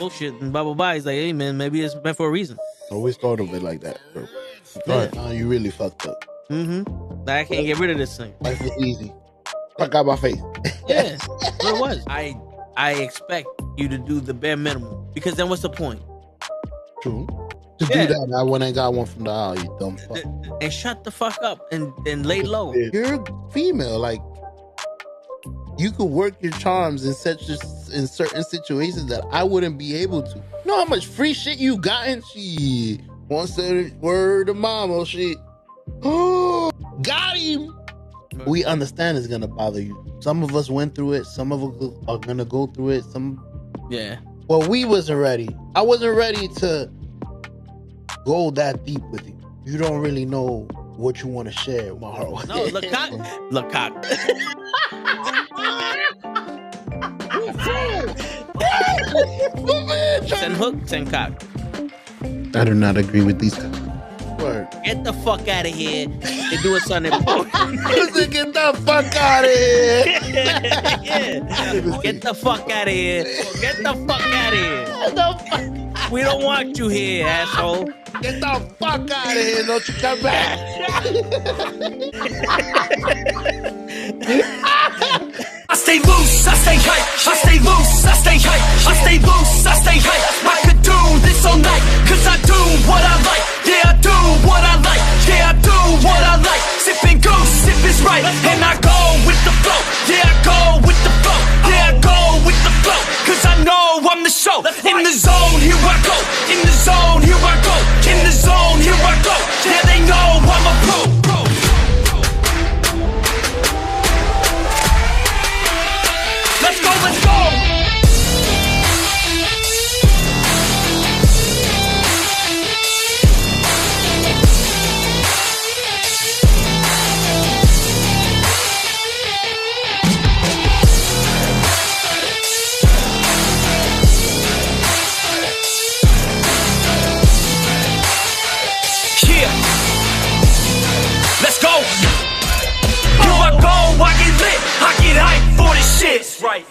bullshit and blah blah blah. He's like, hey man, maybe it's meant for a reason. Always thought of it like that, bro. You really fucked up. I can't get rid of this thing. Life was easy. Fuck out my face. Yeah, what it was. I expect you to do the bare minimum, because then what's the point? True. To do that, I went and got one from the aisle, you dumb fuck. And shut the fuck up and lay low. You're female, like you could work your charms in certain situations that I wouldn't be able to. You know how much free shit you gotten? Shit. One said word of mama, shit. Oh, got him. We understand it's gonna bother you. Some of us went through it. Some of us are gonna go through it. Well, we wasn't ready. I wasn't ready to go that deep with you. You don't really know what you want to share, Maro. No, look cock. Send hook, send cock. I do not agree with these guys. Word. Get the fuck out of here. They do something important. Get the fuck out of here. Get the fuck out of here. Get the fuck out of here. We don't want you here, asshole. Get the fuck out of here. Don't you come back. I stay loose, I stay hype. I stay loose, I stay hype. I stay loose, I stay hype. I could do this all night, cause I do what I like. Yeah, I do what I like. Yeah, I do what I like. Sipping goose, sip is right. And I go with the flow. Yeah, I go with the flow. Yeah, I go with the flow. Cause I know I'm the show. In the zone, here I go. In the zone, here I go. In the zone, here I go. Yeah, they know I'm a pro. Let's go, let's go! Yeah! Let's go! Here I go, I get lit, I get hyped for this shit! Right.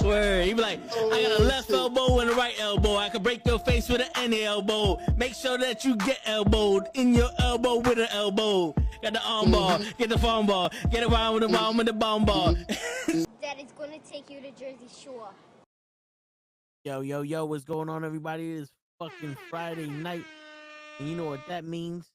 Word. He be like, I got a left elbow and a right elbow. I can break your face with an any elbow. Make sure that you get elbowed in your elbow with an elbow. Got the arm ball, get the phone ball, get around with the bomb with the bomb ball. That is gonna take you to Jersey Shore. Yo, what's going on, everybody? It is fucking Friday night. And you know what that means?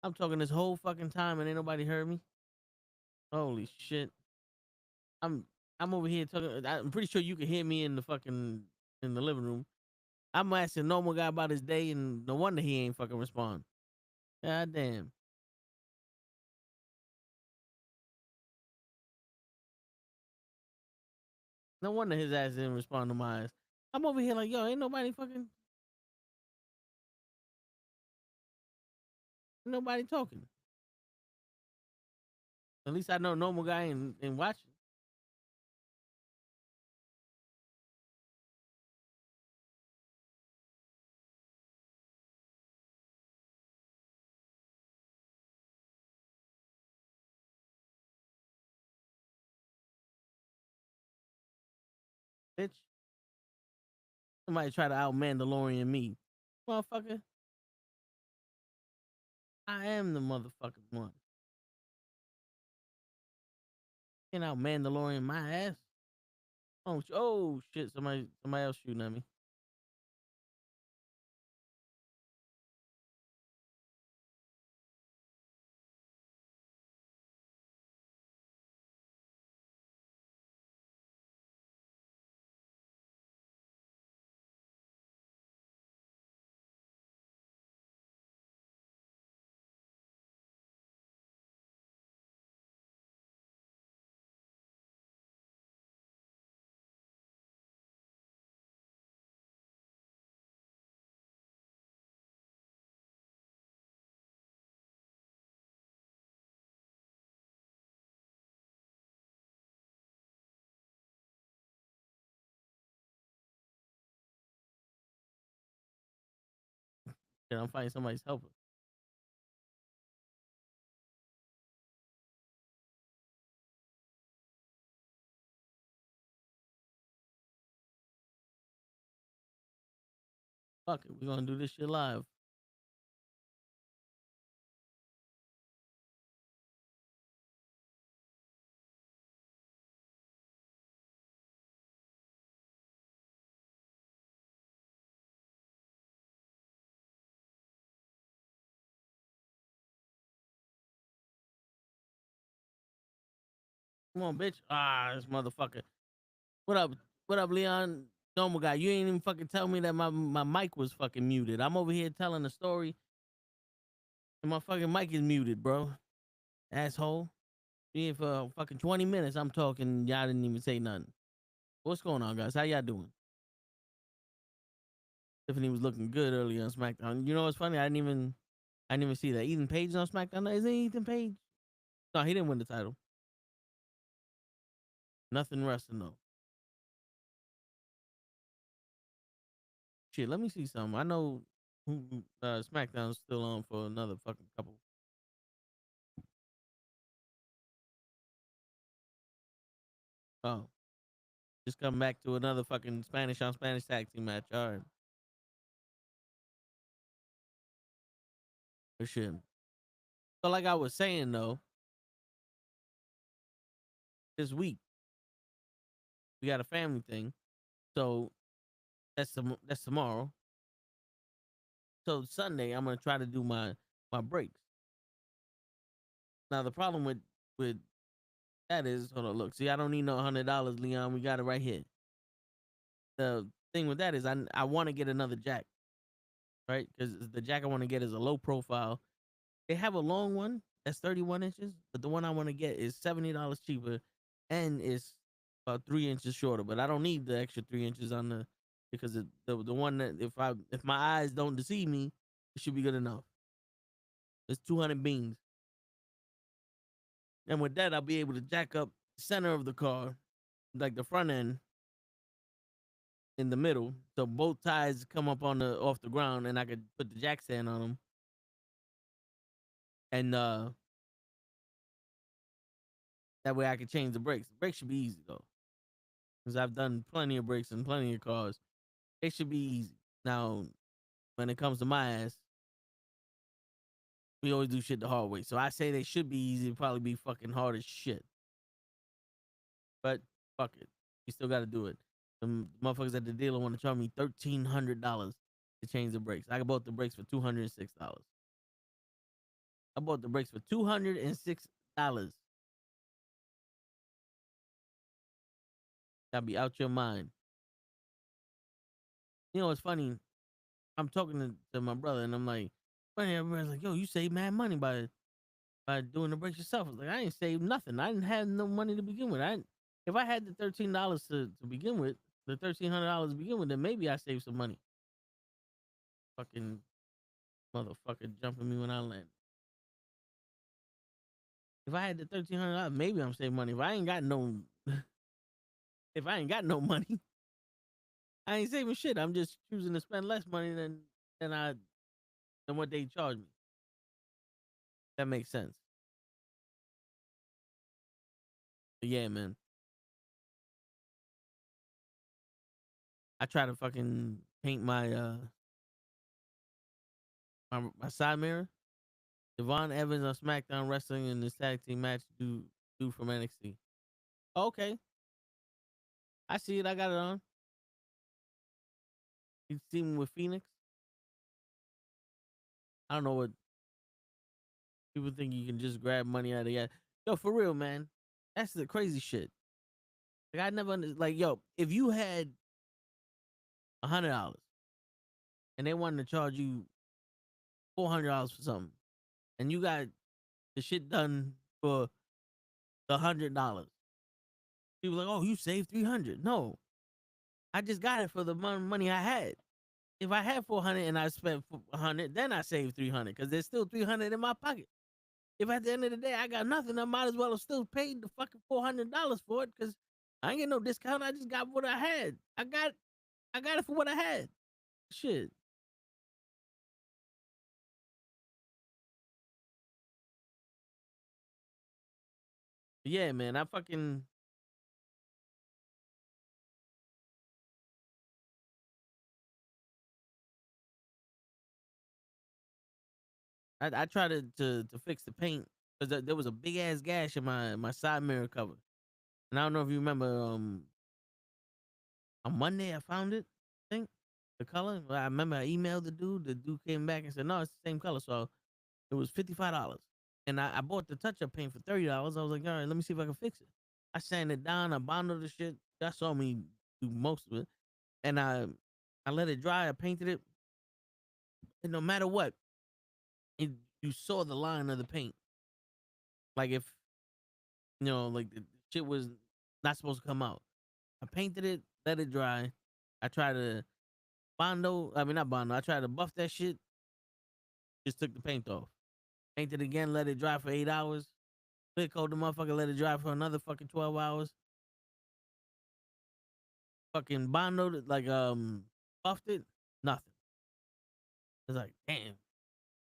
I'm talking this whole fucking time and ain't nobody heard me. Holy shit. I'm I'm over here talking. I'm pretty sure you can hear me in the fucking in the living room. I'm asking normal guy about his day, and no wonder he ain't fucking respond. God damn. No wonder his ass didn't respond to mine. I'm over here like, yo, ain't nobody talking. At least I know normal guy and watching. Bitch. Somebody try to out Mandalorian me. Motherfucker. I am the motherfucking one. Can't out Mandalorian my ass. Oh shit, somebody else shooting at me. Shit, I'm fighting somebody's helper. Fuck it, we're gonna do this shit live. Come on, bitch. Ah, this motherfucker. What up? What up, Leon? Normal guy. You ain't even fucking tell me that my mic was fucking muted. I'm over here telling a story and my fucking mic is muted, bro. Asshole. Yeah, for fucking 20 minutes I'm talking. Y'all didn't even say nothing. What's going on, guys? How y'all doing? Tiffany was looking good earlier on SmackDown. You know what's funny? I didn't even see that. Ethan Page on SmackDown. Is it Ethan Page? No, he didn't win the title. Nothing wrestling though. Shit, let me see something. I know SmackDown's still on for another fucking couple. Oh, just come back to another fucking Spanish on Spanish tag team match. All right, for sure. So, like I was saying though, this week we got a family thing. So that's tomorrow. So Sunday I'm gonna try to do my breaks. Now the problem with that is, hold on, look, see, I don't need no $100, Leon. We got it right here. The thing with that is, I want to get another jack, right? Because the jack I want to get is a low profile. They have a long one that's 31 inches, but the one I want to get is $70 cheaper, and it's about 3 inches shorter. But I don't need the extra 3 inches on because the one that if my eyes don't deceive me, it should be good enough. It's 200 beans. And with that, I'll be able to jack up the center of the car, like the front end, in the middle, so both ties come up on the off the ground, and I could put the jack stand on them. And that way I could change the brakes. The brakes should be easy though, because I've done plenty of brakes and plenty of cars. It should be easy. Now, when it comes to my ass, we always do shit the hard way. So I say they should be easy. It'd probably be fucking hard as shit. But fuck it, you still got to do it. The motherfuckers at the dealer want to charge me $1,300 to change the brakes. I bought the brakes for $206. I bought the brakes for $206. Gotta be out your mind. You know, it's funny. I'm talking to my brother, and I'm like, funny. Everybody's like, "Yo, you save mad money by doing the brakes yourself." I was like, I ain't saved nothing. I didn't have no money to begin with. If I had the $13 to begin with, the $1,300 to begin with, then maybe I saved some money. Fucking motherfucker jumping me when I land. If I had the $1,300, maybe I'm saving money. If I ain't got no, if I ain't got no money, I ain't saving shit. I'm just choosing to spend less money than what they charge me. That makes sense. But yeah, man. I try to fucking paint my my side mirror. Devon Evans on SmackDown Wrestling in this tag team match, dude from NXT. Okay. I see it. I got it on. He's teaming with Phoenix. I don't know what people think you can just grab money out of the ass. Yo, for real, man. That's the crazy shit. Like I never like, yo, if you had $100 and they wanted to charge you $400 for something, and you got the shit done for the $100, people like, oh, you saved $300. No, I just got it for the money I had. If I had $400 and I spent $100, then I saved $300 because there's still $300 in my pocket. If at the end of the day I got nothing, I might as well have still paid the fucking $400 for it because I ain't get no discount. I just got what I had. I got it for what I had. Shit. Yeah, man. I tried to fix the paint because there was a big ass gash in my side mirror cover, and I don't know if you remember. On Monday I found it. I think the color. I remember I emailed the dude. The dude came back and said, "No, it's the same color." So it was $55, and I bought the touch-up paint for $30. I was like, "All right, let me see if I can fix it." I sanded it down. I bonded the shit. That saw me do most of it, and I let it dry. I painted it, and no matter what, you saw the line of the paint. Like if like the shit was not supposed to come out. I painted it, let it dry. I tried to not bondo. I tried to buff that shit. Just took the paint off. Painted again, let it dry for 8 hours. Clear coat the motherfucker, let it dry for another fucking 12 hours. Fucking bondoed it, like buffed it, nothing. It's like, damn.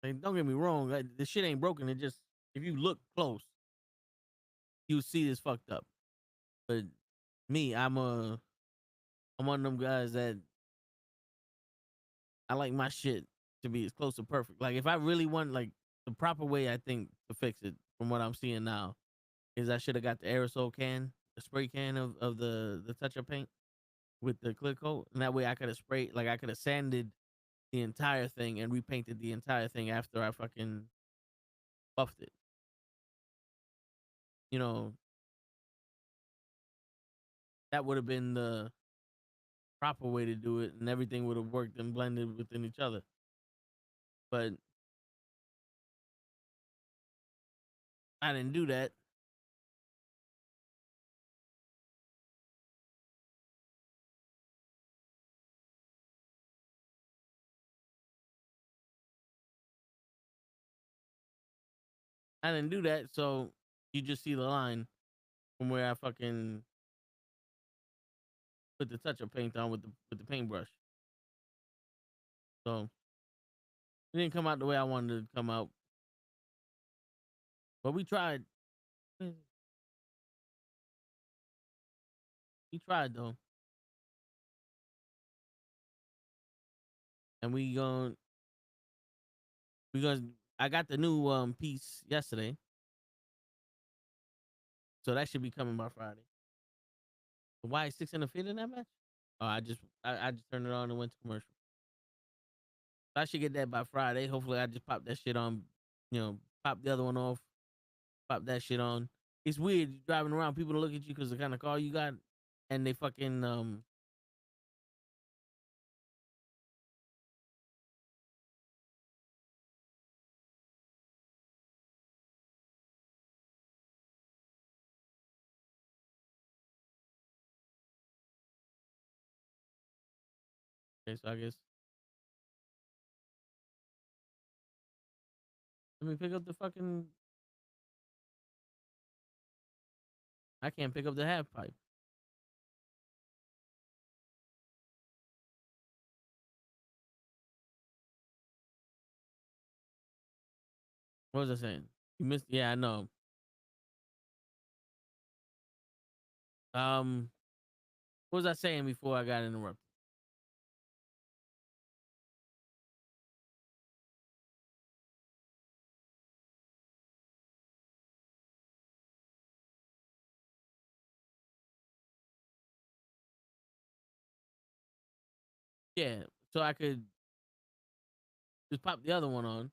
Like, don't get me wrong, like, this shit ain't broken. It just, if you look close, you see this fucked up. But me, I'm one of them guys that I like my shit to be as close to perfect. Like if I really want, like, the proper way I think to fix it from what I'm seeing now is I should have got the aerosol can, the spray can of the touch-up paint with the clear coat, and that way I could have sprayed, like I could have sanded the entire thing and repainted the entire thing after I fucking buffed it. You know, that would have been the proper way to do it, and everything would have worked and blended within each other. But I didn't do that. So you just see the line from where I fucking put the touch-up paint on with the paintbrush. So it didn't come out the way I wanted it to come out. But we tried. We tried though. And I got the new piece yesterday. So that should be coming by Friday. Why is 600 feet in that match? Oh, I just turned it on and went to commercial. So I should get that by Friday. Hopefully I just pop that shit on, pop the other one off, pop that shit on. It's weird driving around. People look at you because the kind of car you got, and they fucking Okay, so I guess let me pick up the fucking. I can't pick up the half pipe. What was I saying? You missed. Yeah, I know. What was I saying before I got interrupted? Yeah, so I could just pop the other one on,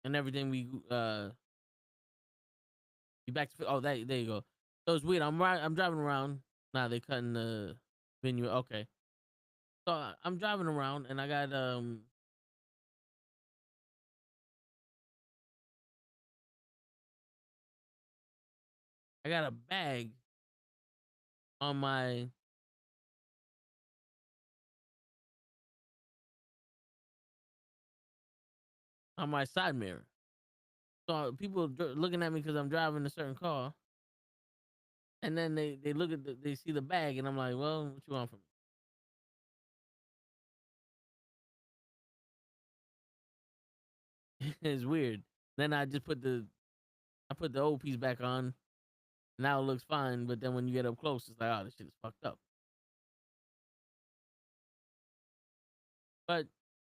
and everything be back to. Oh, that there you go. So it's weird. I'm driving around. Nah, they cutting the venue. Okay, so I'm driving around, and I got a bag on my side mirror. So people looking at me because I'm driving a certain car, and then they look at they see the bag, and I'm like, well, what you want from me? It's weird. Then I put the old piece back on. Now it looks fine, but then when you get up close, it's like, oh, this shit is fucked up. But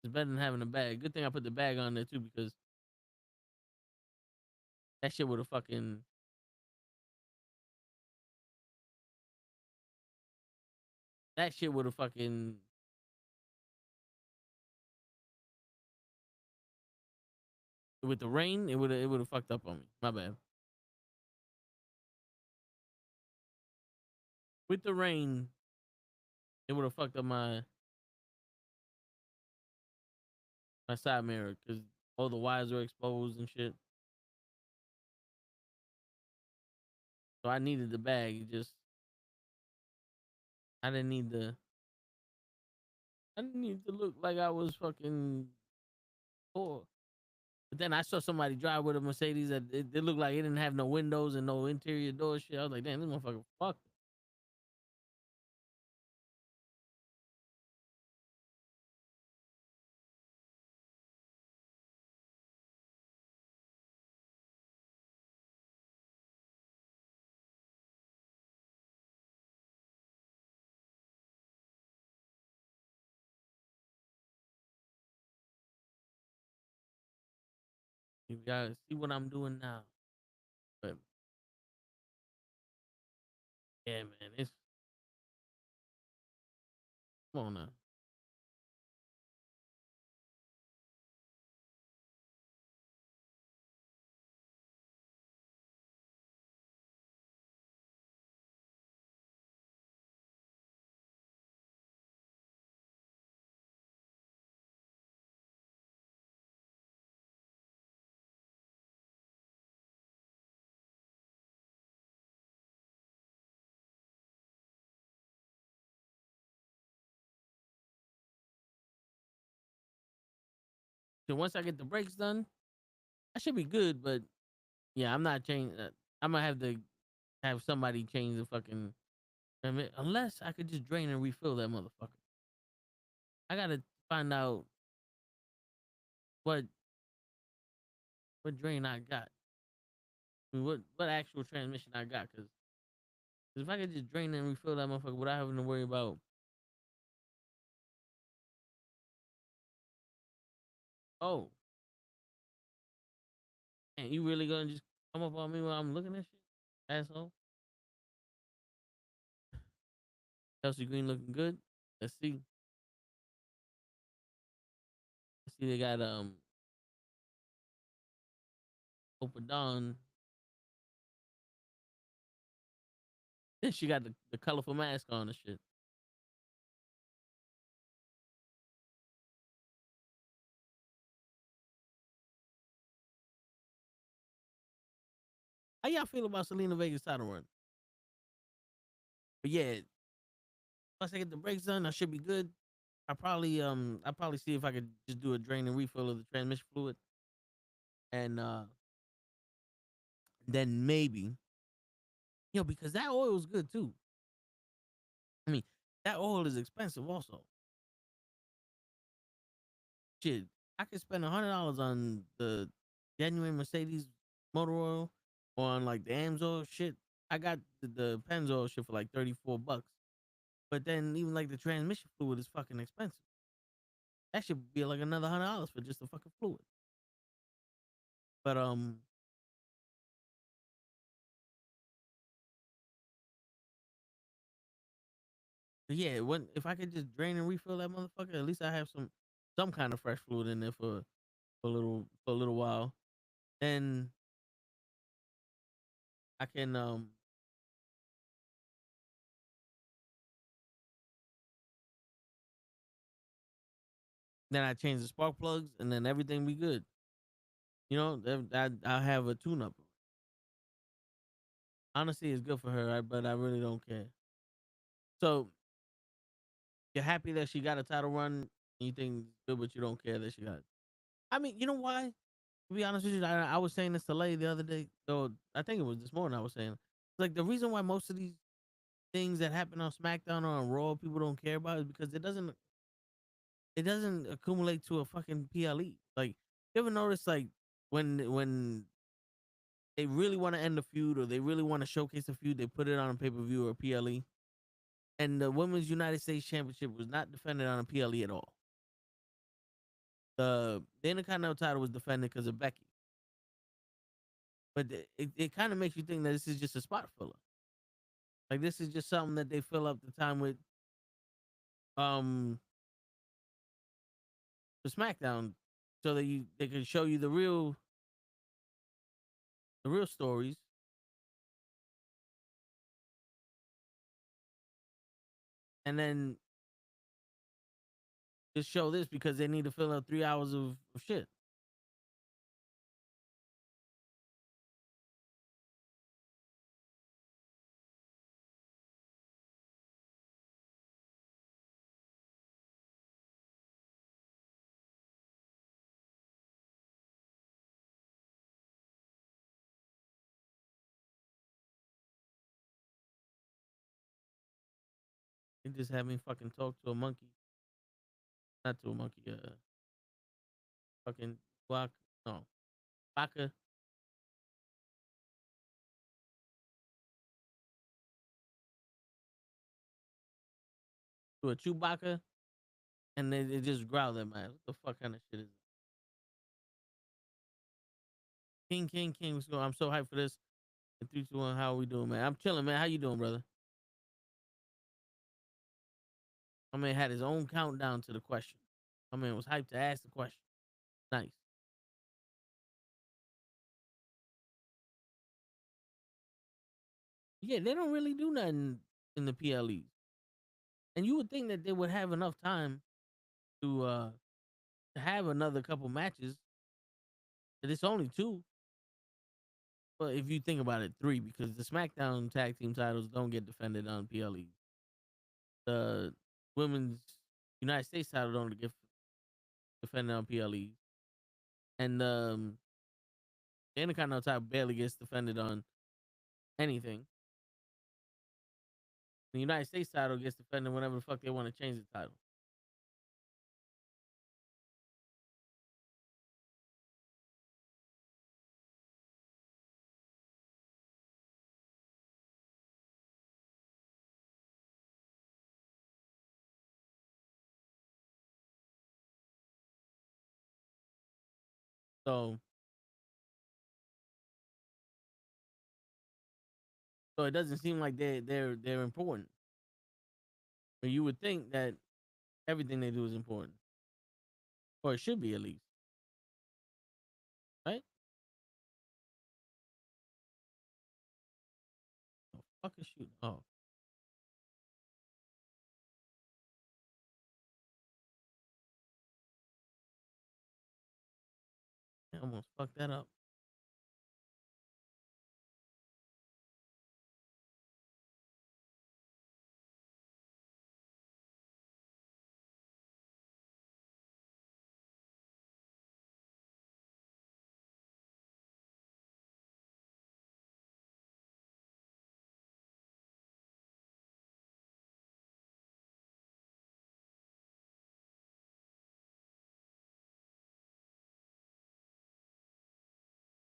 it's better than having a bag. Good thing I put the bag on there too, because that shit would have fucking that shit would have fucking with the rain, it would have fucked up on me. My bad. With the rain, it would have fucked up my side mirror because all the wires are exposed and shit. So I needed the bag. I didn't need I didn't need to look like I was fucking poor. But then I saw somebody drive with a Mercedes that it looked like it didn't have no windows and no interior door shit. I was like, damn, this motherfucker fucked. You guys see what I'm doing now. But yeah, man, it's come on now. So once I get the brakes done, I should be good. But yeah, I'm not changing. I'm gonna have to have somebody change the fucking permit, unless I could just drain and refill that motherfucker. I gotta find out what drain I got. I mean, what actual transmission I got? Because if I could just drain and refill that motherfucker without having to worry about, oh, and you really gonna just come up on me while I'm looking at shit, asshole? Chelsea Green looking good. Let's see. see they got Opa Dawn. Then she got the colorful mask on and shit. How y'all feel about Selena Vega's title run? But yeah, once I get the brakes done, I should be good. I'll probably see if I could just do a drain and refill of the transmission fluid. And then maybe, because that oil is good too. I mean, that oil is expensive also. Shit, I could spend $100 on the genuine Mercedes motor oil or on like the AMSOIL shit. I got the Pennzoil shit for like $34. But then even like the transmission fluid is fucking expensive. That should be like another $100 for just the fucking fluid. But yeah, if I could just drain and refill that motherfucker, at least I have some kind of fresh fluid in there for a little while. Then I can then I change the spark plugs and then everything be good. I'll have a tune up. Honestly, it's good for her, but I really don't care. So you're happy that she got a title run. And you think it's good, but you don't care that she got it. I mean, you know why? To be honest with you, I was saying this to Lay the other day. So I think it was this morning. I was saying like the reason why most of these things that happen on SmackDown or on Raw people don't care about is because it doesn't accumulate to a fucking PLE. Like you ever notice like when they really want to end a feud or they really want to showcase a feud, they put it on a pay-per-view or a PLE. And the Women's United States Championship was not defended on a PLE at all. The Intercontinental title was defended because of Becky. But it kind of makes you think that this is just a spot filler. Like this is just something that they fill up the time with for SmackDown so that they can show you the real stories. And then just show this because they need to fill out 3 hours of shit. They just had me fucking talk to a monkey. Not to a monkey, fucking block. No. Baka. To a Chewbacca. And they just growled at my ass. What the fuck kind of shit is it? King, what's going on? I'm so hyped for this. In 3, 2, 1, how are we doing, man? I'm chilling, man. How you doing, brother? My man had his own countdown to the question. My man was hyped to ask the question. Nice. Yeah, they don't really do nothing in the PLEs. And you would think that they would have enough time to have another couple matches. But it's only 2. But if you think about it, 3, because the SmackDown tag team titles don't get defended on PLEs. The Women's United States title don't get defended on PLEs. And the Intercontinental title barely gets defended on anything. The United States title gets defended whenever the fuck they want to change the title. So it doesn't seem like they're important. But you would think that everything they do is important. Or it should be at least. Right? Oh, fucking shoot. Oh. I almost fucked that up.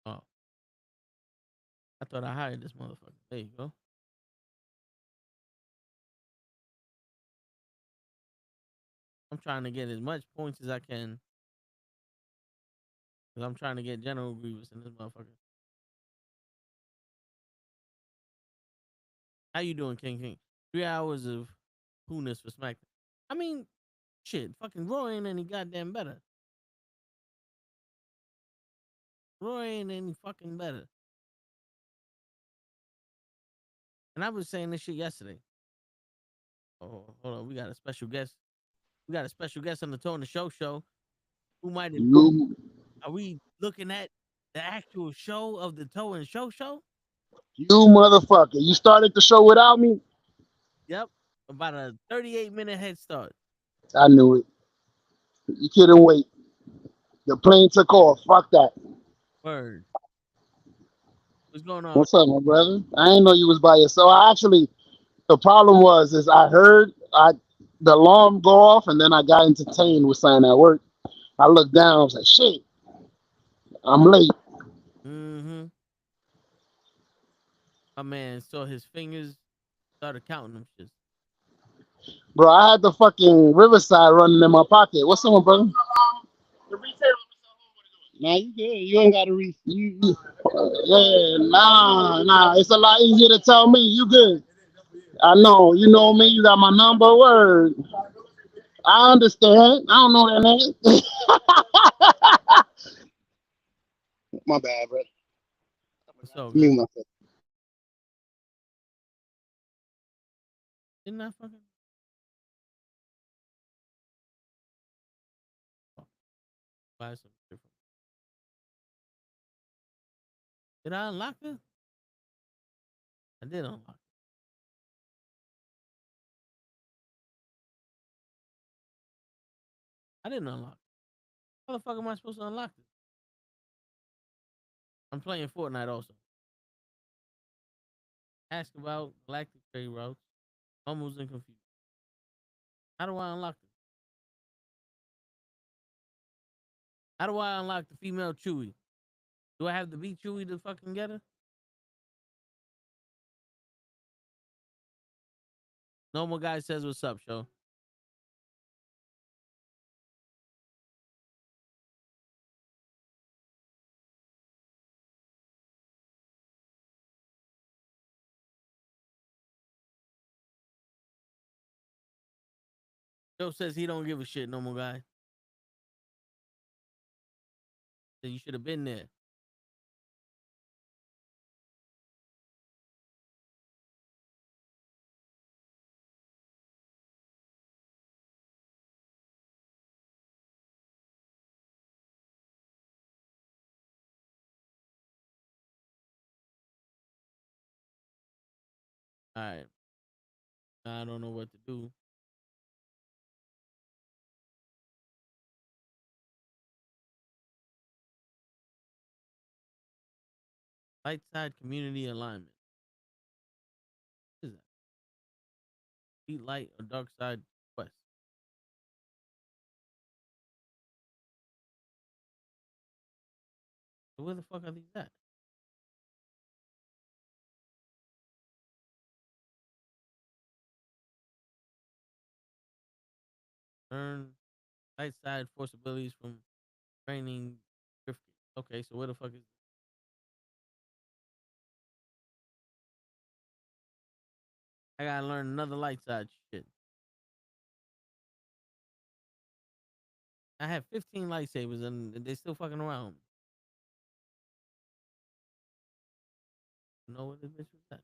Oh. I thought I hired this motherfucker. There you go. I'm trying to get as much points as I can. Because I'm trying to get General Grievous in this motherfucker. How you doing, King King? 3 hours of coolness for SmackDown. I mean, shit, fucking Roy ain't any goddamn better. Roy ain't any fucking better. And I was saying this shit yesterday. Oh, hold on. We got a special guest. We got a special guest on the Toe in the Show. Who might have... You, Are we looking at the actual show of the Toe and Show? you motherfucker. You started the show without me? Yep. About a 38-minute head start. I knew it. You couldn't wait. The plane took off. Fuck that. Word. What's going on? What's up, my brother? I didn't know you was by yourself. I actually, the problem is I heard the alarm go off, and then I got entertained with something at work. I looked down. I was like, shit, I'm late. Mm-hmm. My man saw his fingers, started counting them shits. Bro, I had the fucking Riverside running in my pocket. What's up, my brother? Nah, you good. You ain't got to read. Yeah, nah. It's a lot easier to tell me. You good. I know. You know me. You got my number. Word. I understand. I don't know that name. My bad, bro. What's up, Mute man? myself. Didn't I fucking... Oh, buy some shit from... Did I unlock it? I did unlock it. I didn't unlock it. How the fuck am I supposed to unlock this? I'm playing Fortnite also. Ask about galactic trade routes. Almost and confused. How do I unlock this? How do I unlock the female Chewie? Do I have to beat Chewie to fucking get her? Normal guy says, "What's up, show?" Joe says he don't give a shit. Normal guy. Said you should have been there. All right. I don't know what to do. Light side community alignment. What is that? Beat light or dark side quest. So where the fuck are these at? Earn light side force abilities from training. Okay, so where the fuck is... I gotta learn another light side shit. I have 15 lightsabers and they still fucking around. You know what this bitch was that?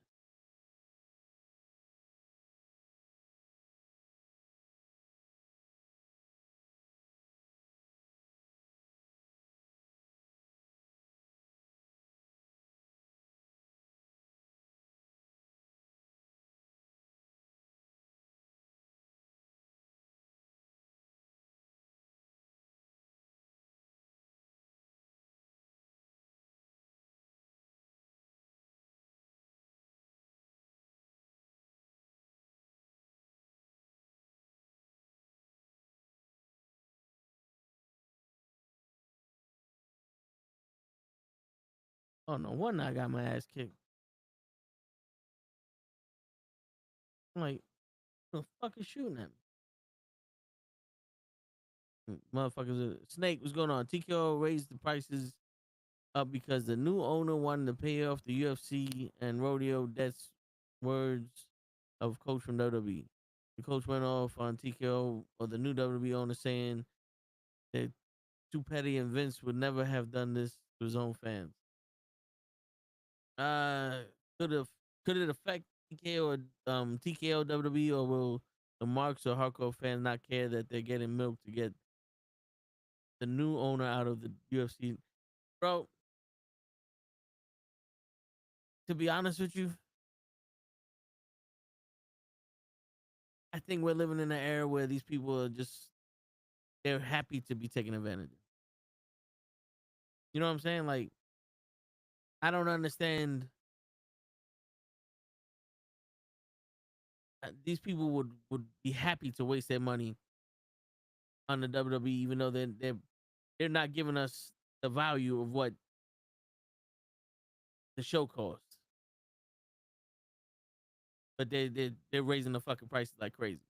Oh no, one I got my ass kicked. I'm like, who the fuck is shooting at me? Motherfuckers, Snake, what's going on? TKO raised the prices up because the new owner wanted to pay off the UFC and rodeo debts. Words of coach from WWE. The coach went off on TKO or the new WWE owner saying that Too Petty and Vince would never have done this to his own fans. Uh, could have could it affect TKO or TKO WWE, or will the marks or hardcore fans not care that they're getting milked to get the new owner out of the UFC? Bro, to be honest with you, I think we're living in an era where these people are just they're happy to be taken advantage of. You know what I'm saying? Like, I don't understand. These people would be happy to waste their money on the WWE, even though they're not giving us the value of what the show costs. But they're raising the fucking prices like crazy.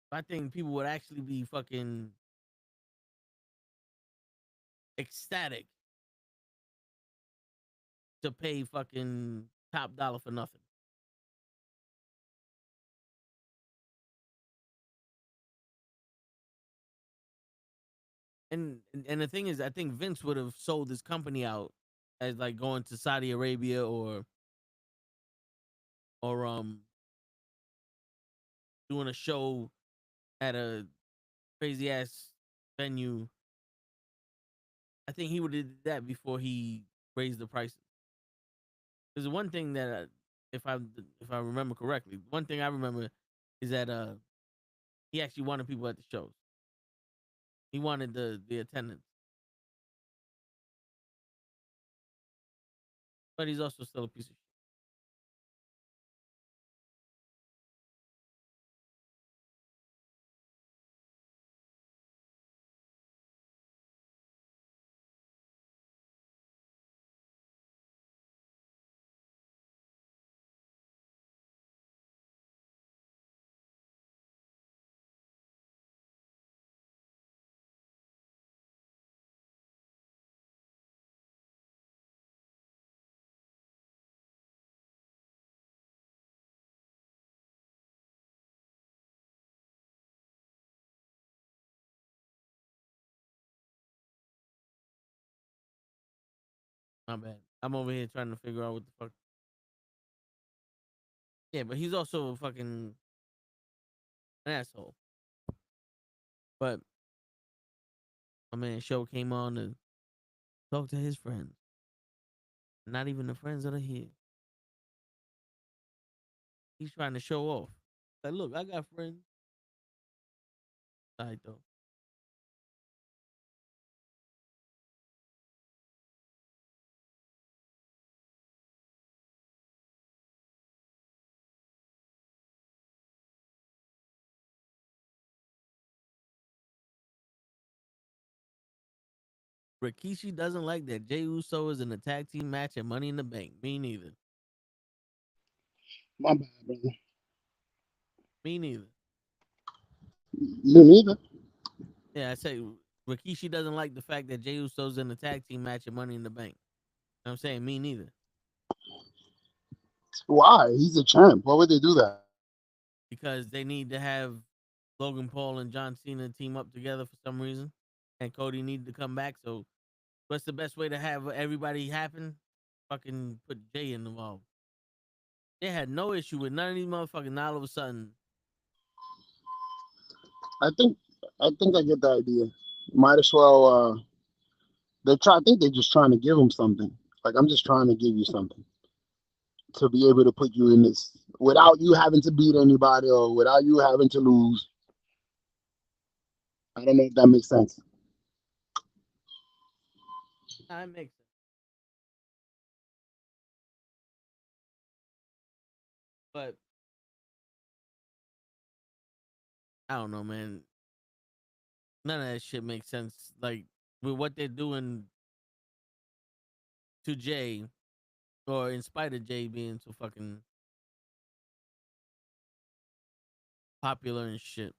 I think people would actually be fucking ecstatic to pay fucking top dollar for nothing. And the thing is, I think Vince would have sold his company out as like going to Saudi Arabia or doing a show at a crazy ass venue. I think he would have did that before he raised the prices. There's one thing that if I remember correctly, one thing I remember is that he actually wanted people at the shows. He wanted the attendance, but he's also still a piece of shit. My bad. I'm over here trying to figure out what the fuck. Yeah, but he's also a fucking an asshole. But my man Show came on to talk to his friends. Not even the friends that are here. He's trying to show off. Like, look, I got friends. All right, though. Rikishi doesn't like that Jey Uso is in a tag team match at Money in the Bank. Me neither. My bad, brother. Me neither. You neither. Yeah, I say Rikishi doesn't like the fact that Jey Uso's in a tag team match at Money in the Bank. I'm saying me neither. Why? He's a champ. Why would they do that? because they need to have Logan Paul and John Cena team up together for some reason, and Cody needed to come back. So, what's the best way to have everybody happen? Fucking put Jay involved. They had no issue with none of these motherfuckers. Now all of a sudden, I think I get the idea. Might as well. They try. I think they're just trying to give him something. Like I'm just trying to give you something to be able to put you in this without you having to beat anybody or without you having to lose. I don't know if that makes sense. nah, it makes sense. But I don't know, man. None of that shit makes sense. Like with what they're doing to Jay, or in spite of Jay being so fucking popular and shit.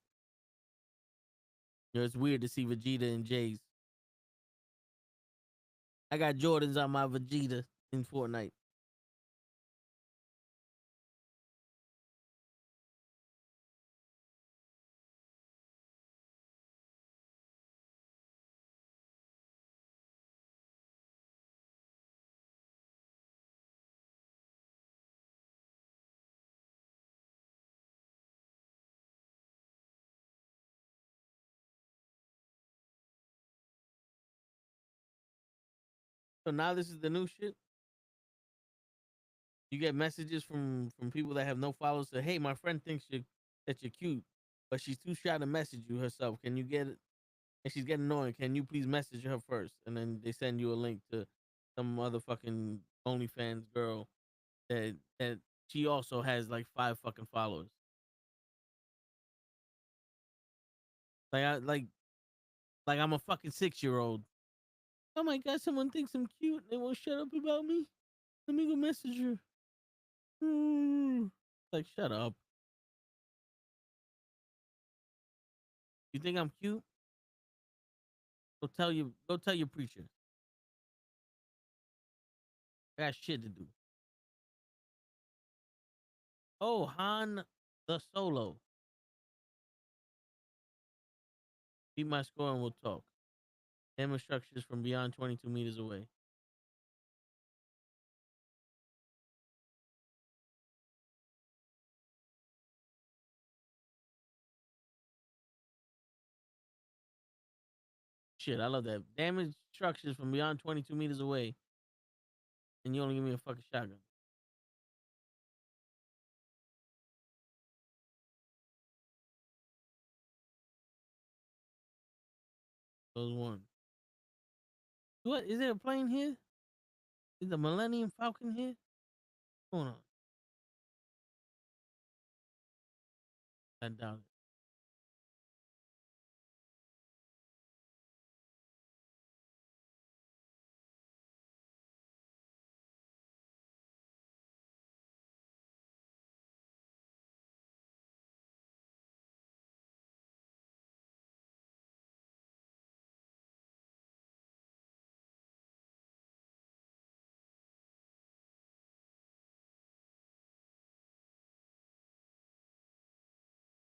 You know, it's weird to see Vegeta and Jay's. I got Jordans on my Vegeta in Fortnite. So now this is the new shit. You get messages from people that have no followers. Say, "Hey, my friend thinks that you're cute, but she's too shy to message you herself. Can you get it?" And she's getting annoying. Can you please message her first? And then they send you a link to some motherfucking OnlyFans girl that she also has like 5 fucking followers. Like like I'm a fucking 6-year-old. Oh my god, someone thinks I'm cute. They won't shut up about me. Let me go message her. Like, shut up. You think I'm cute? Go tell your preacher. I got shit to do. Oh, Han the Solo. Keep my score and we'll talk. Damage structures from beyond 22 meters away. Shit, I love that. Damage structures from beyond 22 meters away. And you only give me a fucking shotgun. Those one. What? Is there a plane here? Is the Millennium Falcon here? What's going on? I doubt it.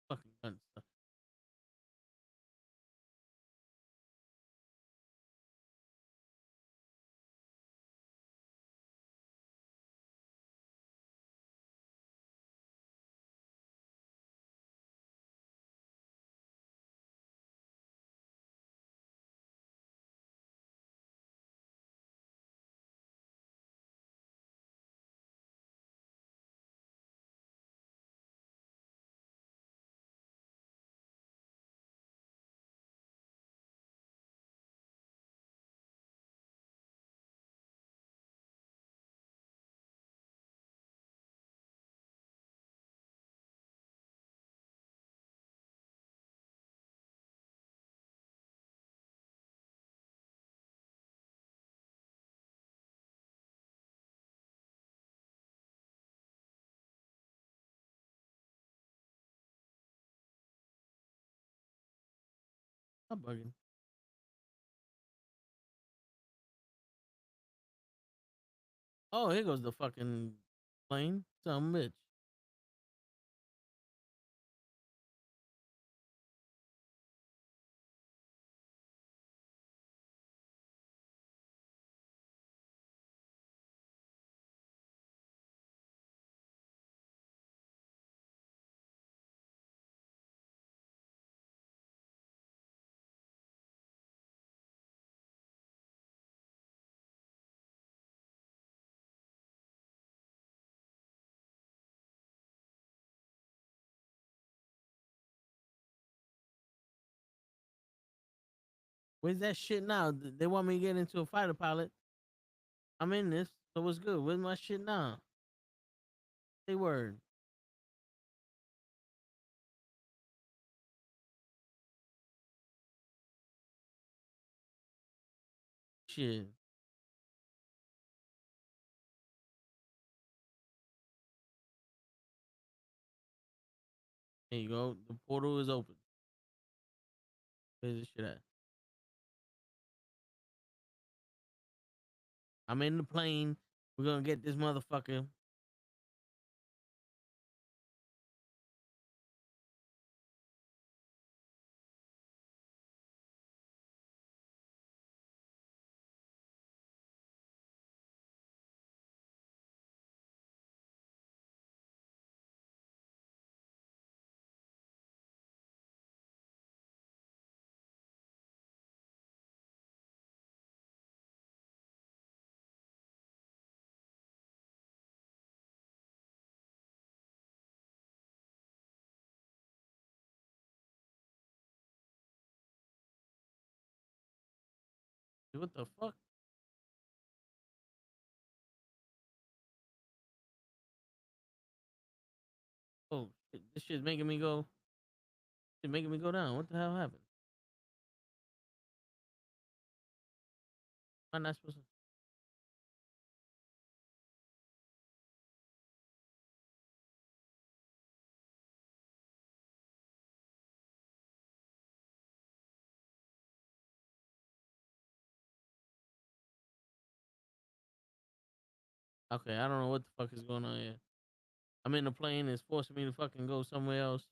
Fucking gun stuff. I'm bugging. Oh, here goes the fucking Plane, some bitch. Where's that shit now? They want me to get into a fighter pilot. I'm in this, so what's good? Where's my shit now? Say word. Shit. There you go. The portal is open. Where's this shit at? I'm in the plane. We're gonna get this motherfucker. What the fuck? Oh shit, this shit's making me go. It's making me go down. What the hell happened? I'm not supposed to. Okay, I don't know what the fuck is going on here. I'm in the plane. It's forcing me to fucking go somewhere else.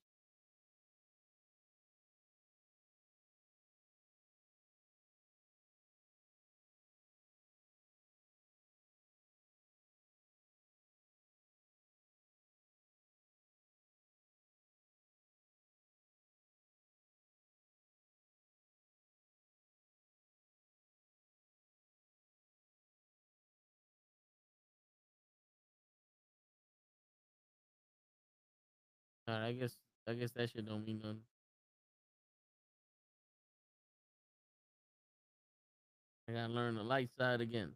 All right, I guess that shit don't mean nothing. I gotta learn the light side again.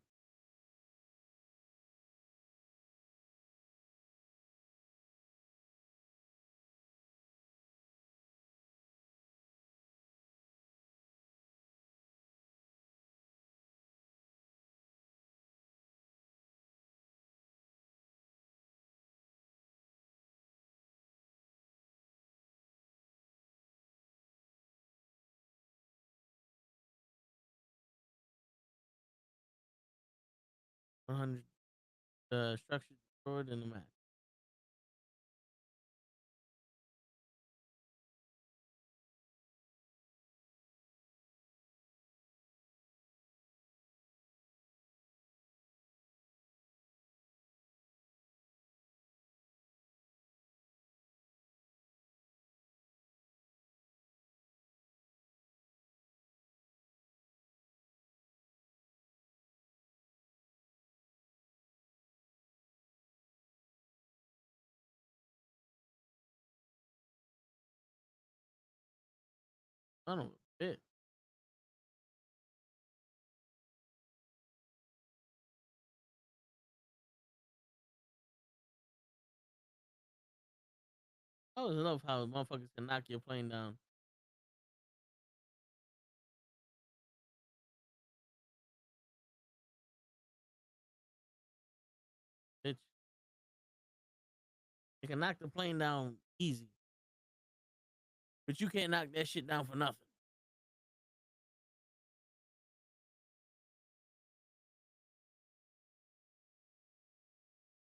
One hundred structure destroyed in the map. I don't know. Shit. I always love how motherfuckers can knock your plane down. Bitch. They can knock the plane down easy. But you can't knock that shit down for nothing.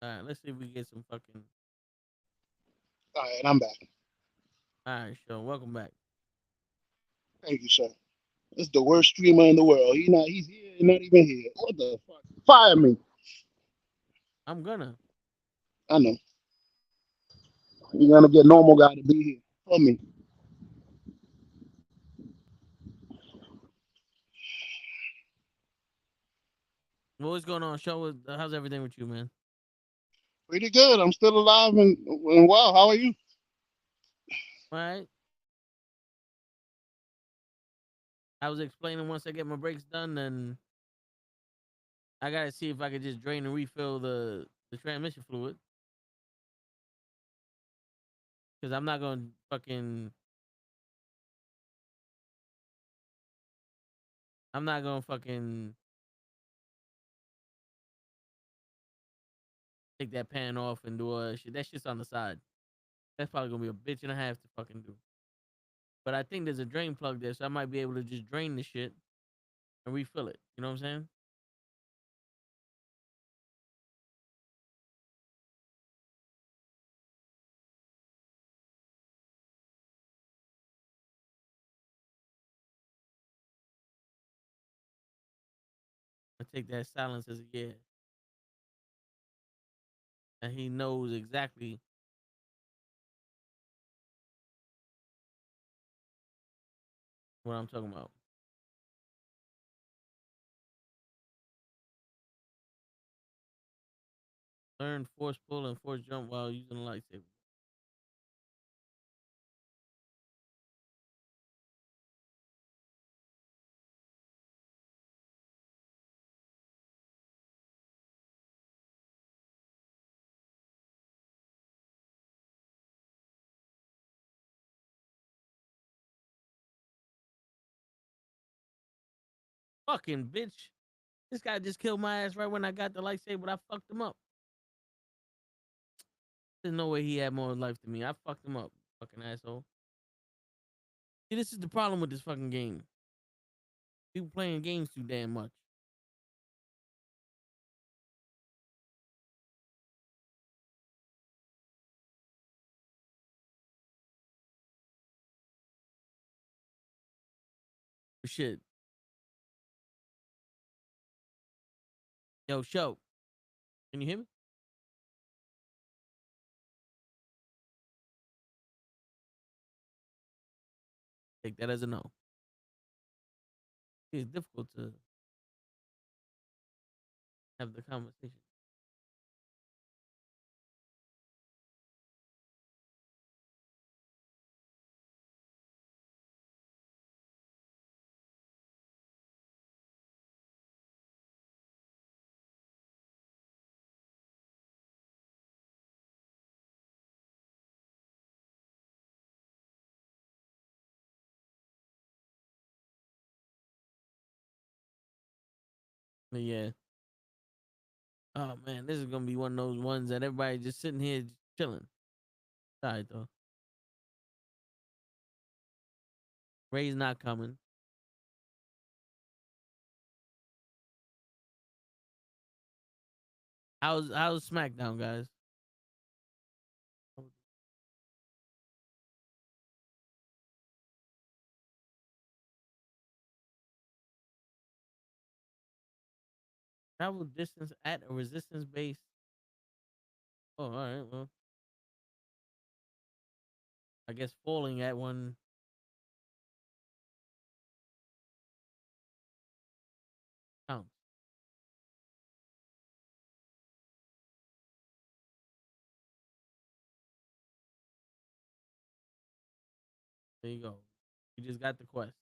All right, let's see if we get some fucking. All right, I'm back. All right, sure. Welcome back. Thank you, sir. This is the worst streamer in the world. He's here, he's not even here. What the fuck? Fire me. I'm gonna. I know. You're gonna get normal guy to be here for me. What's going on? Show us. How's everything with you, man? Pretty good. I'm still alive and well. How are you? All right. I was explaining once I get my brakes done, then I gotta see if I could just drain and refill the transmission fluid. Cause I'm not gonna fucking. I'm not gonna fucking take that pan off and do a shit. That shit's on the side. That's probably gonna be a bitch and a half to fucking do. But I think there's a drain plug there, so I might be able to just drain the shit and refill it. You know what I'm saying? I take that silence as a yeah. And he knows exactly what I'm talking about. Learn force pull and force jump while using a lightsaber. Fucking bitch. This guy just killed my ass right when I got the lightsaber, but I fucked him up. There's no way he had more life than me. I fucked him up, fucking asshole. See, this is the problem with this fucking game. People playing games too damn much. Shit. Yo, show. Can you hear me? Take that as a no. It's difficult to have the conversation. But yeah. Oh man, this is gonna be one of those ones that everybody just sitting here just chilling. All right though. Ray's not coming. How's SmackDown, guys? Travel distance at a resistance base. Oh, all right. Well, I guess falling at one counts. There you go. You just got the quest.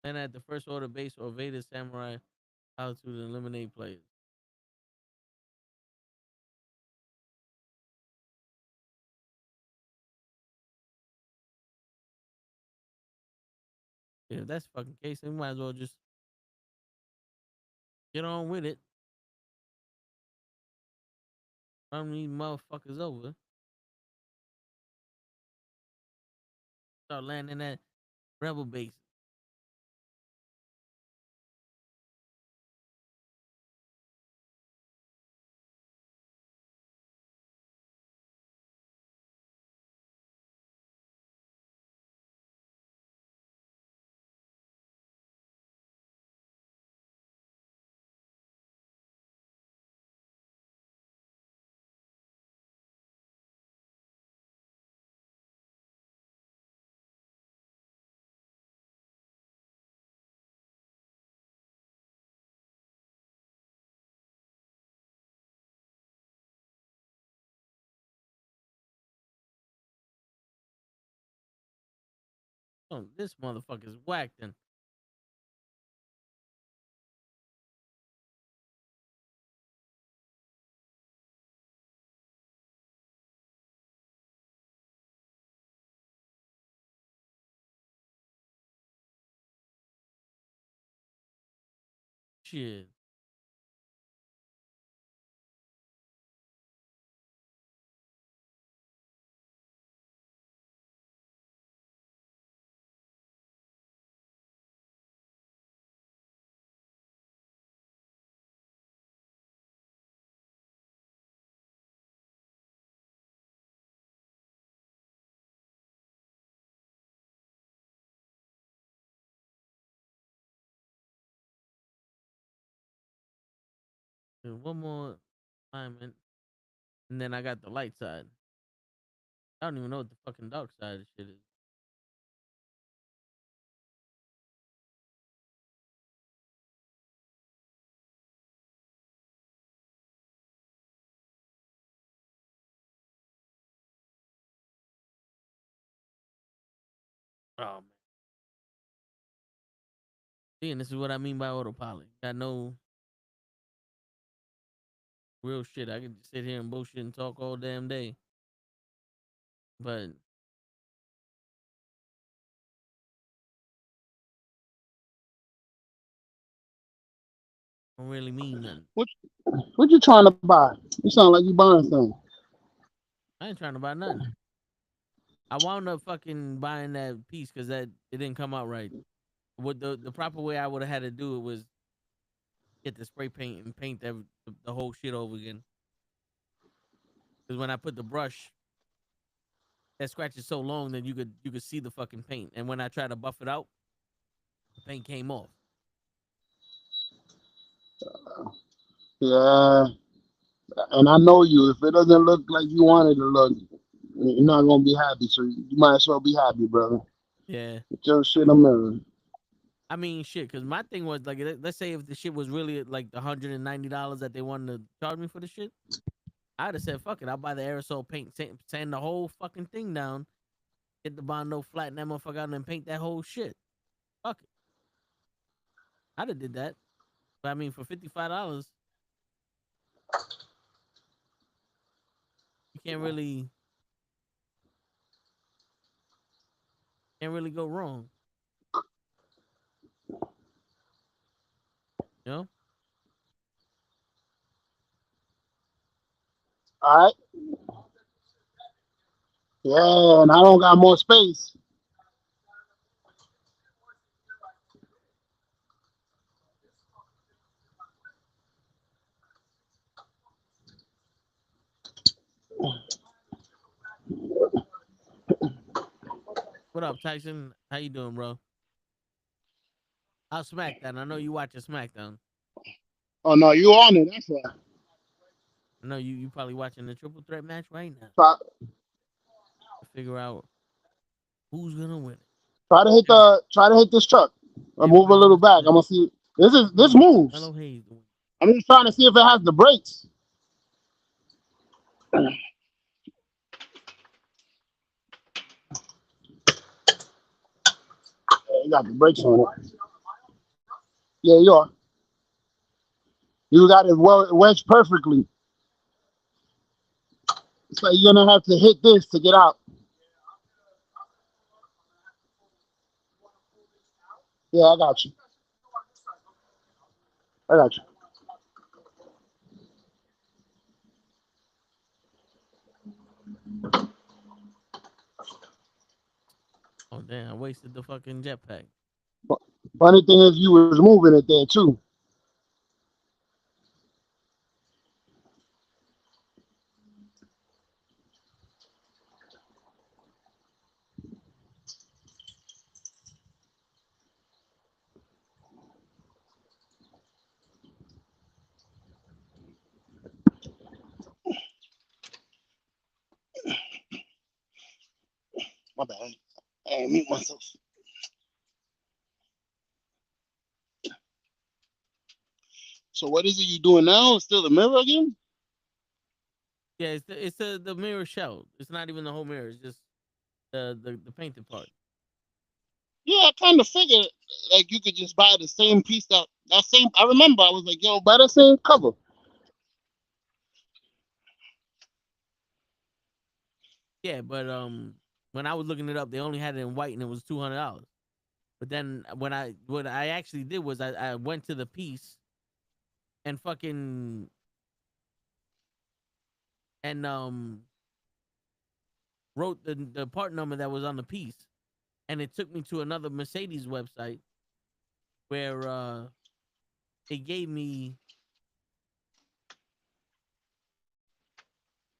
And at the first order base or Vader Samurai, how to eliminate players. Yeah, if that's the fucking case, then we might as well just get on with it. Run these motherfuckers over. Start landing at rebel base. this motherfucker's whacked. And shit. And one more alignment, and then I got the light side. I don't even know what the fucking dark side of shit is. Oh man. See, and this is what I mean by autopilot. Got no real shit. I could just sit here and bullshit and talk all damn day. But I don't really mean nothing. What you trying to buy? You sound like you buying something. I ain't trying to buy nothing. I wound up fucking buying that piece because it didn't come out right. What the proper way I would have had to do it was get the spray paint and paint the whole shit over again. Because when I put the brush, that scratch is so long that you could see the fucking paint. And when I tried to buff it out, the paint came off. Yeah, and I know you. If it doesn't look like you want it to look, you're not gonna be happy. So you might as well be happy, brother. Yeah. Get your shit in a mirror. I mean, shit, because my thing was, like, let's say if the shit was really, like, the $190 that they wanted to charge me for the shit, I'd have said, fuck it, I'll buy the aerosol paint, sand the whole fucking thing down, get the Bondo, flatten that motherfucker out, and then paint that whole shit. Fuck it. I'd have did that. But, I mean, for $55, you can't really go wrong. You know? All right. Yeah, and I don't got more space. What up, Tyson? How you doing, bro? How's SmackDown? I know you watching SmackDown. Oh no, you on it? That's why. I know you probably watching the triple threat match right now. Try To figure out who's gonna win it. try to hit this truck. I'll move a little back. I'm gonna see. This moves. Hello, Hayes. I'm just trying to see if it has the brakes. Yeah, you got the brakes on it. Yeah, you are. You got it wedged perfectly. So you're gonna have to hit this to get out. Yeah, I got you. I got you. Oh damn! I wasted the fucking jetpack. Funny thing is, you was moving it there too. My bad. I mute myself. So what is it you doing now? It's still the mirror again? Yeah, it's the mirror shell. It's not even the whole mirror. It's just the painted part. Yeah, I kind of figured like you could just buy the same piece that same. I remember I was like, yo, buy the same cover. Yeah, but when I was looking it up, they only had it in white and it was $200. But then what I actually did was I went to the piece and fucking and wrote the part number that was on the piece, and it took me to another Mercedes website where it gave me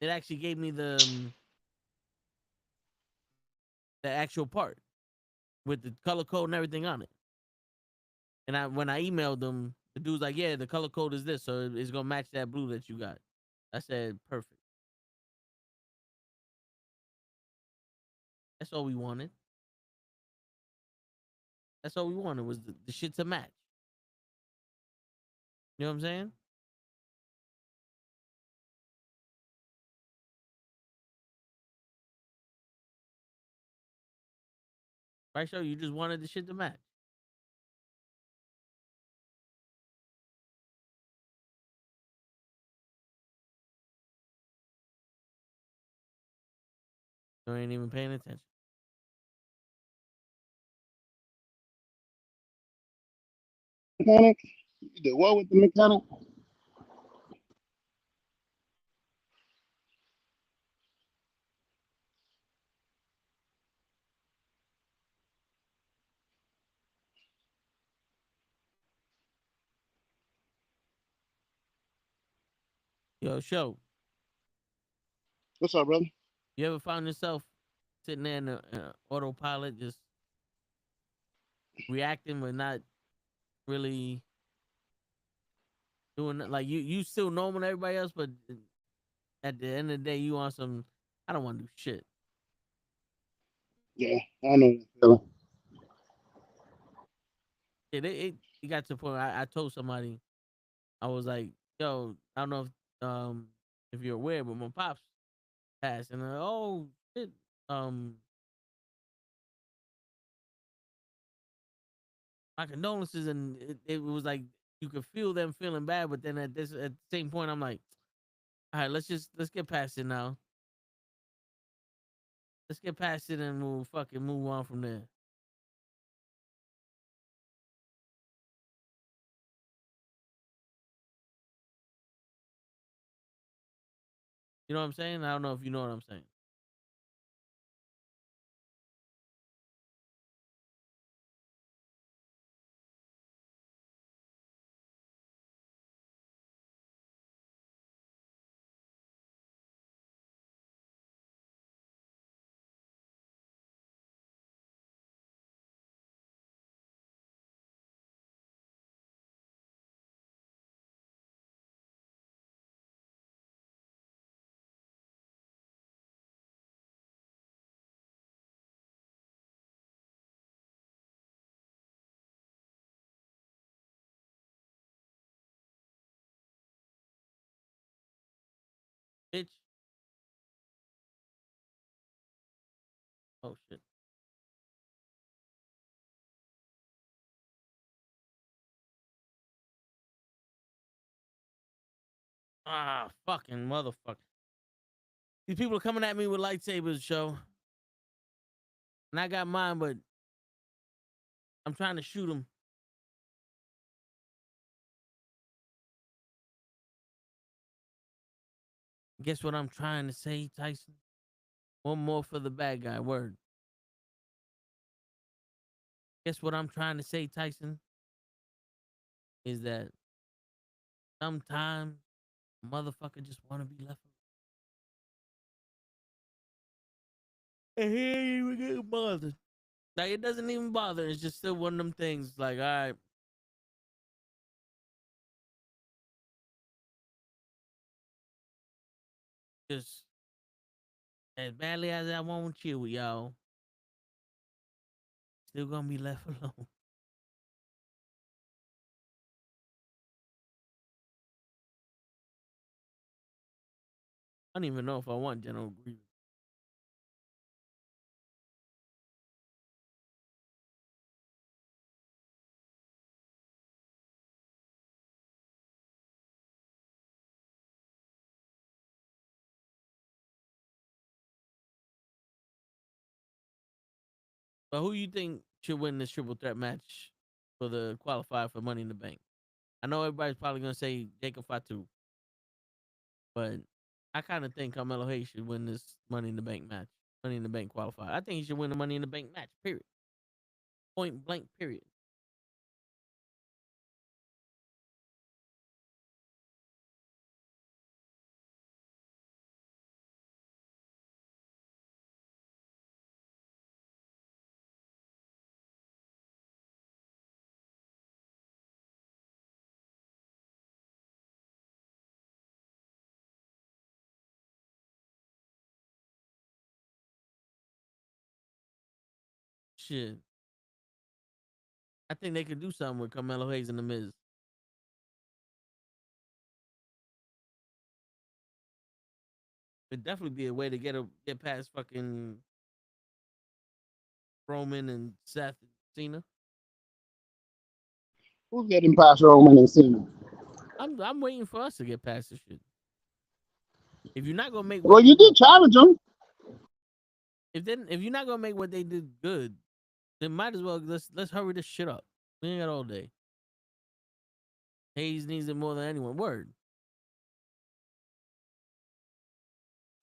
it actually gave me the actual part with the color code and everything on it. And when I emailed them, the dude's like, "Yeah, the color code is this, so it's gonna match that blue that you got." I said, "Perfect." That's all we wanted. That's all we wanted was the shit to match. You know what I'm saying? Right, so you just wanted the shit to match. You ain't even paying attention. Mechanic, you did what with the mechanic? Yo, show. What's up, brother? You ever found yourself sitting there in the autopilot, just reacting, but not really doing like you still normal to everybody else, but at the end of the day, you on some. I don't want to do shit. Yeah, I know that feeling. It got to the point. I told somebody I was like, "Yo, I don't know if you're aware, but my pops passed, and oh shit, um, my condolences." And it was like you could feel them feeling bad, but then at the same point, I'm like, "All right, let's get past it now. Let's get past it and we'll fucking move on from there." You know what I'm saying? I don't know if you know what I'm saying. Bitch. Oh shit. Ah, fucking motherfucker. These people are coming at me with lightsabers, show. And I got mine, but I'm trying to shoot them. Guess what I'm trying to say, Tyson? One more for the bad guy. Word. Guess what I'm trying to say, Tyson? Is that sometimes a motherfucker just want to be left alone. And he ain't even getting bothered. Like, it doesn't even bother. It's just still one of them things. Like, all right, just as badly as I want to chill with y'all, still gonna be left alone. I don't even know if I want general grievance. But who you think should win this triple threat match for the qualifier for Money in the Bank? I know everybody's probably gonna say Jacob Fatu, but I kind of think Carmelo Hayes should win this Money in the Bank match, Money in the Bank qualifier. I think he should win the Money in the Bank match. Period. Point blank. Period. Shit. I think they could do something with Carmelo Hayes and the Miz. It'd definitely be a way to get past fucking Roman and Seth and Cena. Who's getting past Roman and Cena? I'm waiting for us to get past this shit. If you're not gonna make Well, you did challenge them. if you're not gonna make what they did good, then might as well let's hurry this shit up. We ain't got all day. Hayes needs it more than anyone. Word.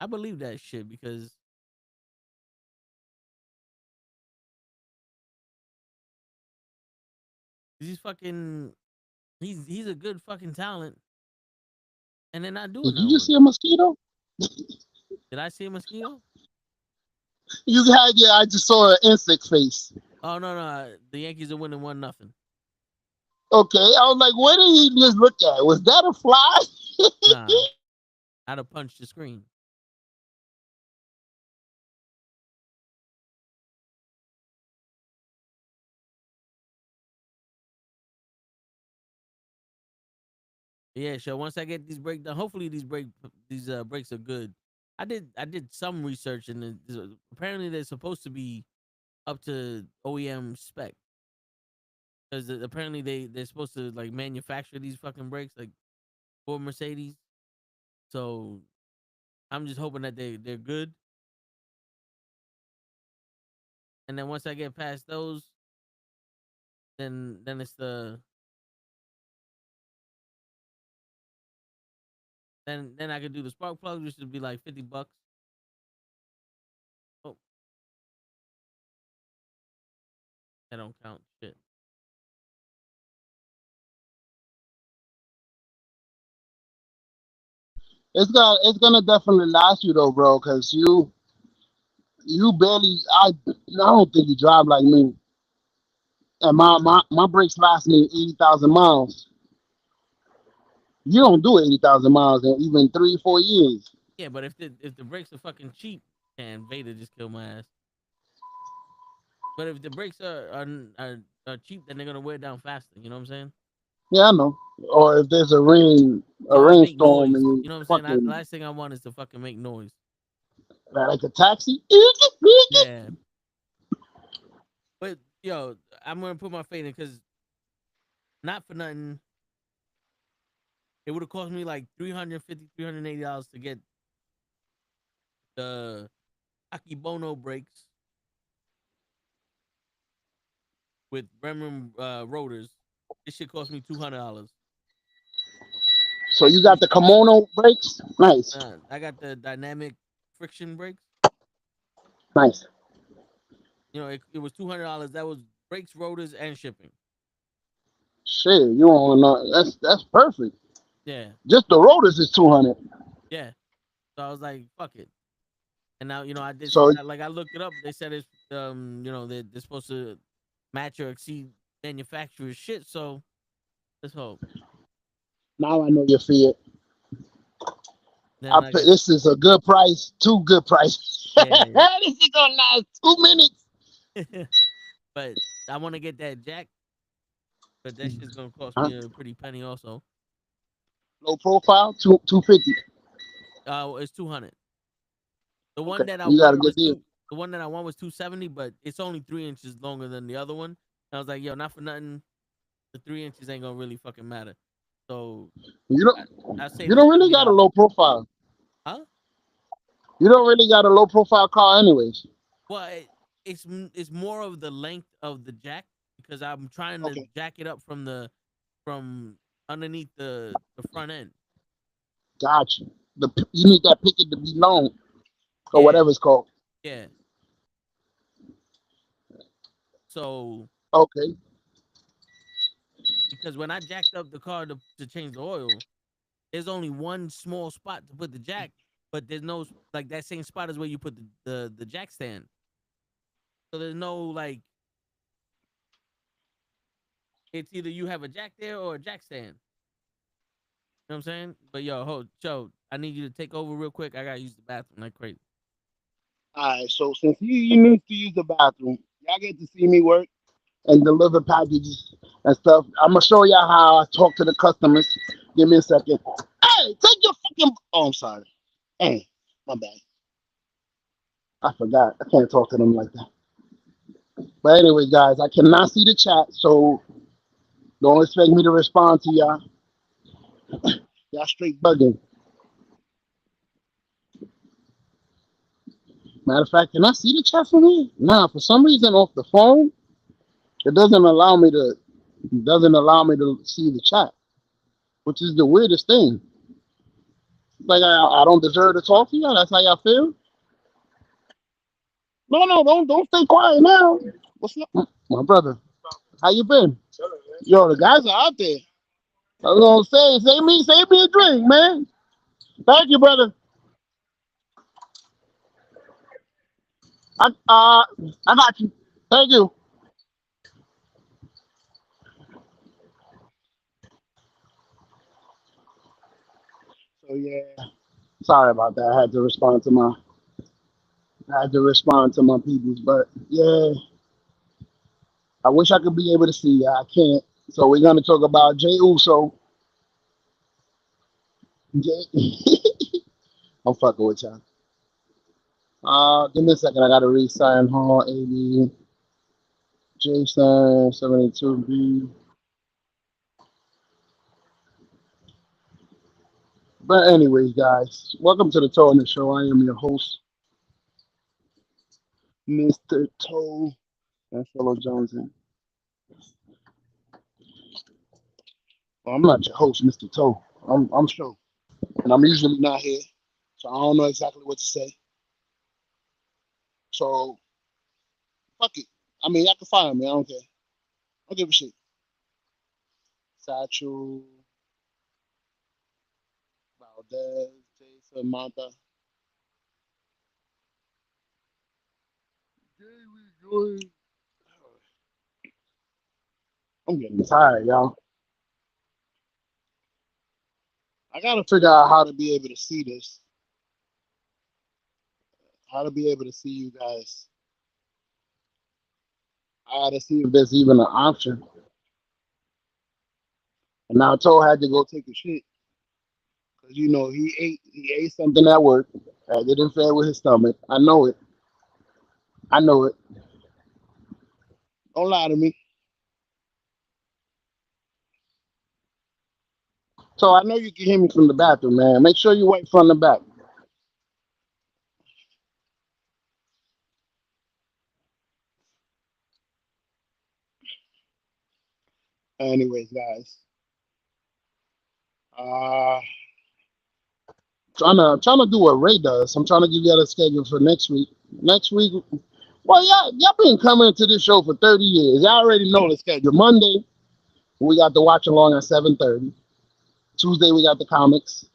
I believe that shit because he's a good fucking talent, and they're not doing Did that. you just see a mosquito? Did I see a mosquito? I just saw an insect face. Oh no, the Yankees are winning 1-0. Okay, I was like, what did he just look at? Was that a fly? Nah, I'd have punched the screen. Yeah, so once I get these breaks done, hopefully these breaks are good. I did some research and apparently they're supposed to be up to OEM spec because apparently they're supposed to like manufacture these fucking brakes like for Mercedes. So I'm just hoping that they're good. And then once I get past those, then it's then I could do the spark plugs, which would be like $50. Oh, that don't count. Shit. It's gonna definitely last you though, bro, because you barely. I don't think you drive like me, and my brakes last me 80,000 miles. You don't do 80,000 miles in even 3-4 years. Yeah, but if the brakes are fucking cheap, and Vader just killed my ass. But if the brakes are cheap, then they're gonna wear down faster. You know what I'm saying? Yeah, I know. Or if there's a rainstorm and you know what I'm saying? The last thing I want is to fucking make noise. Like a taxi. Yeah. But yo, I'm gonna put my faith in because not for nothing, it would have cost me like $350, $380 to get the Akibono brakes with Bremen rotors. This shit cost me $200. So you got the kimono brakes? Nice. I got the dynamic friction brakes. Nice. You know, it was $200. That was brakes, rotors, and shipping. Shit, you don't know. That's perfect. Yeah. Just the rotors is 200. Yeah. So I was like, fuck it. And now, you know, I did. So like I looked it up. They said it's you know, they're supposed to match or exceed manufacturer's shit. So let's hope. Now I know your Fiat. This is a good price. Too good price. Yeah. This is gonna last 2 minutes. But I want to get that jack. But that shit's gonna cost me a pretty penny also. Low profile, 250. It's 200. The one Okay. that I You got a want good was deal. the one that I want was 270, but it's only 3 inches longer than the other one. And I was like, yo, not for nothing. The 3 inches ain't gonna really fucking matter. So You I don't really got a low profile. Huh? You don't really got a low profile car anyways. Well, it's more of the length of the jack because I'm trying to Okay, jack it up from underneath the front end. gotcha. You need that picket to be long or Yeah, whatever it's called. yeah. So Okay, because when I jacked up the car to change the oil, there's only one small spot to put the jack, but there's no like that same spot is where you put the jack stand. So there's no like it's either you have a jack there or a jack stand. You know what I'm saying? But Joe, I need you to take over real quick. I gotta use the bathroom like crazy. all right. So since you need to use the bathroom, y'all get to see me work and deliver packages and stuff. I'm gonna show y'all how I talk to the customers. Give me a second. Hey, take your fucking. Oh, I'm sorry. Hey, my bad. I forgot. I can't talk to them like that. But anyway, guys, I cannot see the chat, so don't expect me to respond to y'all. Y'all straight bugging. Matter of fact, can I see the chat from here? Nah, for some reason off the phone, it doesn't allow me to see the chat, which is the weirdest thing. Like I don't deserve to talk to y'all. That's how y'all feel. No, don't stay quiet now. What's up, my brother? How you been? Yo, the guys are out there. I was gonna say, save me a drink, man. Thank you, brother. I got you. Thank you. So yeah, sorry about that. I had to respond to my peoples, but yeah, I wish I could be able to see you. I can't. So we're gonna talk about Jay Uso. Jay, I'm fucking with y'all. Give me a second. I gotta re-sign Hall 80. Jason 72B. But anyways, guys, welcome to the Toe in the Show. I am your host, Mr. Toe and fellow Johnson. Well, I'm not your host, Mr. Toe. I'm Show, and I'm usually not here, so I don't know exactly what to say. So fuck it. I mean, y'all can fire me. I don't care. I don't give a shit. Satchel, Valdez, Jason, Mata. I'm getting tired, y'all. I gotta figure out how to be able to see this. How to be able to see you guys. I gotta see if there's even an option. And now Toe had to go take a shit because he ate something at work that didn't fare with his stomach. I know it. I know it. Don't lie to me. So I know you can hear me from the bathroom, man. Make sure you wait from the back. Anyways, guys. Uh trying to do what Ray does. I'm trying to give you a schedule for next week. Next week, well, y'all been coming to this show for 30 years. Y'all already know the schedule. Monday, we got the watch along at 7:30. Tuesday, we got the comics.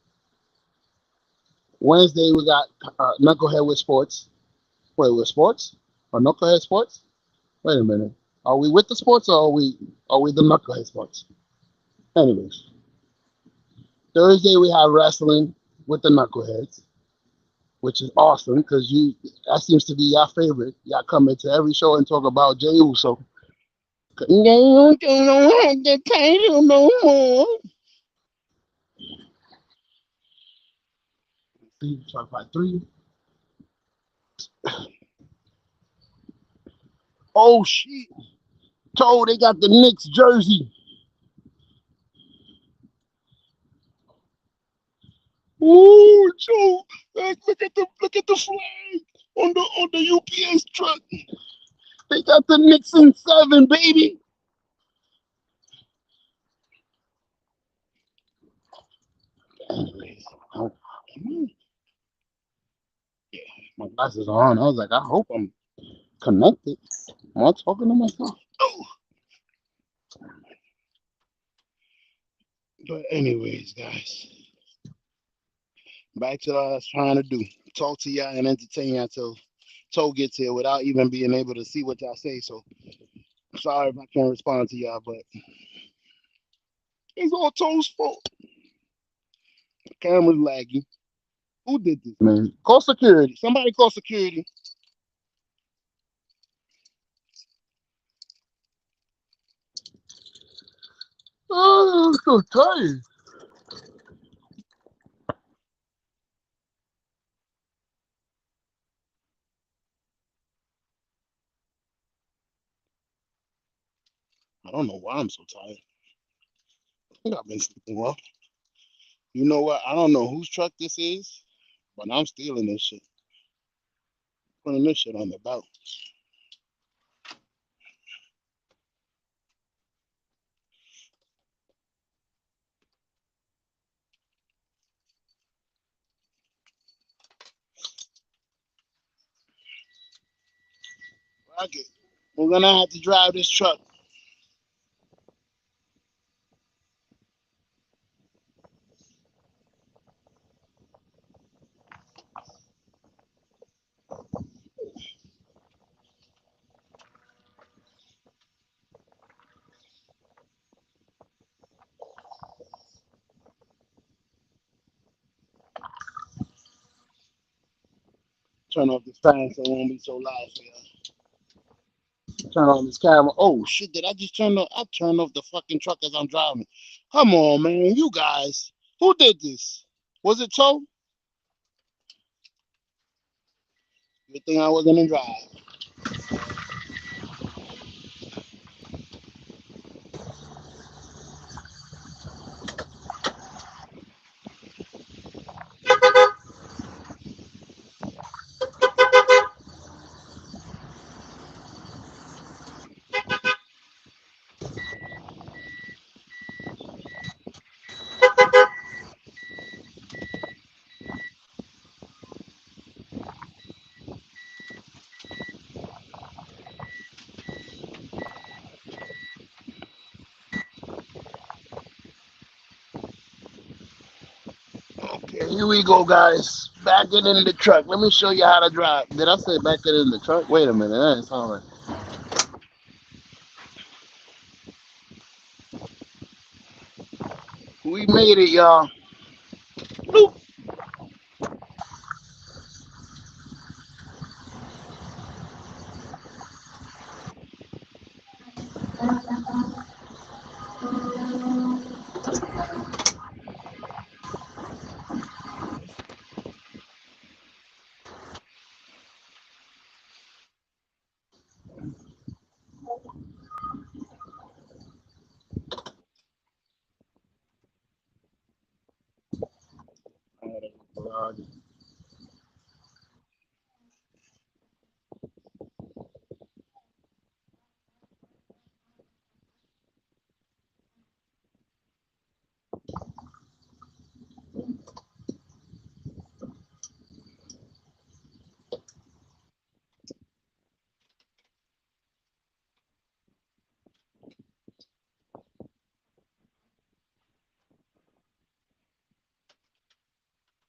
Wednesday, we got Knucklehead with sports. Wait, with sports? Or Knucklehead sports? Wait a minute. Are we with the sports or are we the Knucklehead sports? Anyways, Thursday, we have wrestling with the Knuckleheads, which is awesome because that seems to be your favorite. Y'all come into every show and talk about Jey Uso. You don't have the title no more. Talk about 3. Oh shit! Told they got the Knicks jersey. Ooh, Joe! Look at the flag on the UPS truck. That's the Nixon 7, baby. Anyways, yeah, my glasses are on. I was like, I hope I'm connected. Am I talking to myself? Oh. But anyways, guys, back to what I was trying to do. Talk to y'all and entertain y'all till Toe gets here without even being able to see what y'all say. So sorry if I can't respond to y'all, but it's all Toe's fault. The camera's laggy. Who did this, man? Call security. Somebody call security. Oh, I'm so tired. I don't know why I'm so tired. I think I've been sleeping well. You know what? I don't know whose truck this is, but I'm stealing this shit. Putting this shit on the belt. Okay. We're gonna have to drive this truck. Turn off this fan so it won't be so loud for y'all. Turn on this camera. Oh shit! Did I just turn off? I turned off the fucking truck as I'm driving. Come on, man! You guys, who did this? Was it Toe? Good thing I wasn't in drive. Okay, here we go, guys. Back it in the truck. Let me show you how to drive. Did I say back it in the truck? Wait a minute. That didn't sound right. We made it, y'all. Bloop.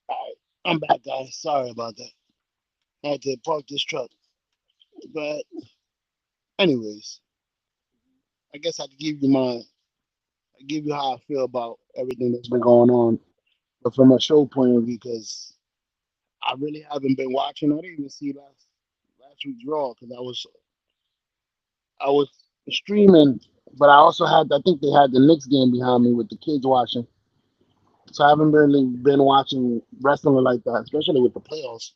All right, I'm back, guys. Sorry about that. I had to park this truck. But anyways, I guess I could give you how I feel about everything that's been going on, but from a show point of view, because I really haven't been watching. I didn't even see last week's Raw because I was streaming, but I also I think they had the Knicks game behind me with the kids watching. So I haven't really been watching wrestling like that, especially with the playoffs.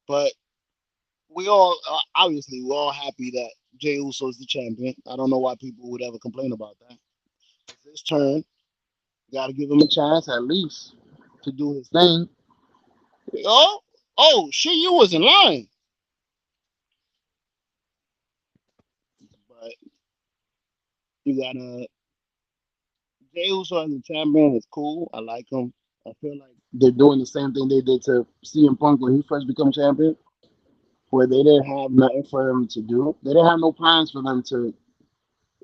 But we all obviously we're all happy that Jey Uso is the champion. I don't know why people would ever complain about that. It's his turn. Got to give him a chance at least to do his thing. Oh, shit! You wasn't lying. You got Jey Uso as a champion is cool. I like him. I feel like they're doing the same thing they did to CM Punk when he first became champion, where they didn't have nothing for him to do. They didn't have no plans for them to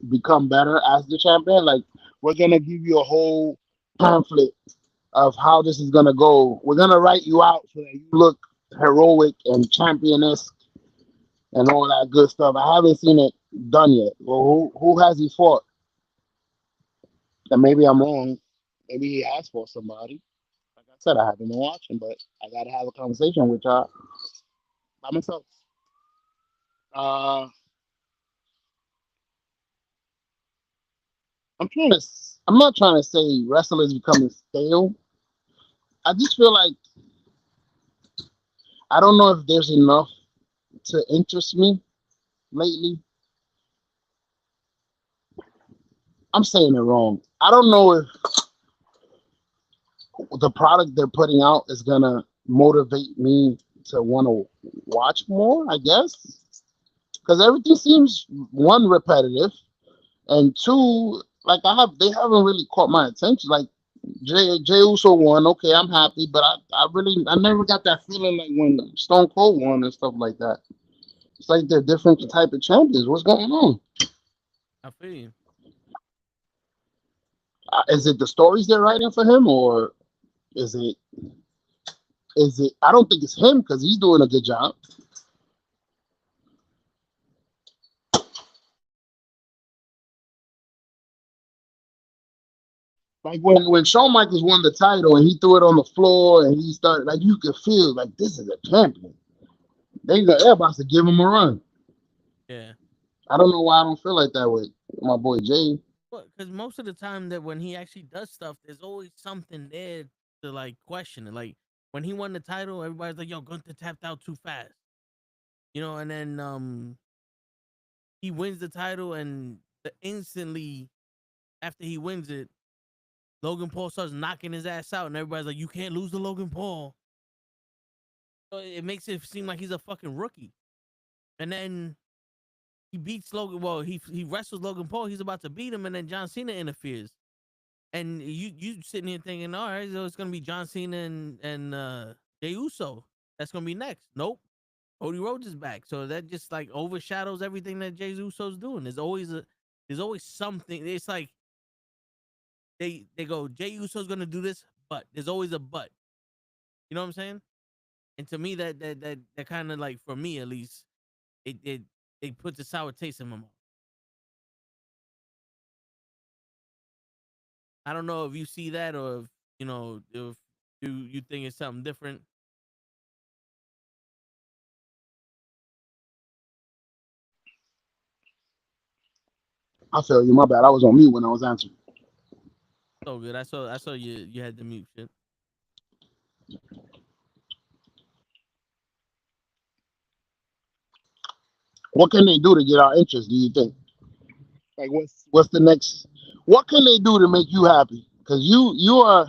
become better as the champion. Like, we're gonna give you a whole pamphlet of how this is gonna go. We're gonna write you out so that you look heroic and championess and all that good stuff. I haven't seen it done yet. Well, who has he fought? And maybe I'm wrong. Maybe he has fought somebody. Like I said, I haven't been watching, but I gotta have a conversation with y'all by myself. Uh, I'm not trying to say wrestlers becoming stale. I just feel like I don't know if there's enough to interest me lately. I'm saying it wrong. I don't know if the product they're putting out is gonna motivate me to want to watch more. I guess because everything seems one repetitive and two like they haven't really caught my attention. Like Jey Uso won. Okay, I'm happy, but I never got that feeling like when Stone Cold won and stuff like that. It's like they're different type of champions. What's going on? I feel you. Is it the stories they're writing for him, or is it? Is it? I don't think it's him because he's doing a good job. Like when Shawn Michaels won the title and he threw it on the floor and he started like you could feel like this is a champion. They're about to give him a run. Yeah. I don't know why I don't feel like that with my boy Jay. Well, because most of the time that when he actually does stuff, there's always something there to like question it. Like when he won the title, everybody's like, "Yo, Gunther tapped out too fast," and then he wins the title, and instantly after he wins it, Logan Paul starts knocking his ass out, and everybody's like, "You can't lose to Logan Paul." So it makes it seem like he's a fucking rookie, and then he beats Logan. Well, he wrestles Logan Paul. He's about to beat him, and then John Cena interferes. And you sitting here thinking, all right, so it's gonna be John Cena and Jey Uso. That's gonna be next. Nope. Cody Rhodes is back. So that just like overshadows everything that Jey Uso's doing. There's always something. It's like they go, Jey Uso's gonna do this, but there's always a but. You know what I'm saying? And to me that kind of like, for me at least, it puts a sour taste in my mouth. I don't know if you see that, or if you think it's something different. I feel you. My bad. I was on mute when I was answering. So good. I saw you had the mute shit. What can they do to get our interest? Do you think? Like, what's the next? What can they do to make you happy? Because you are.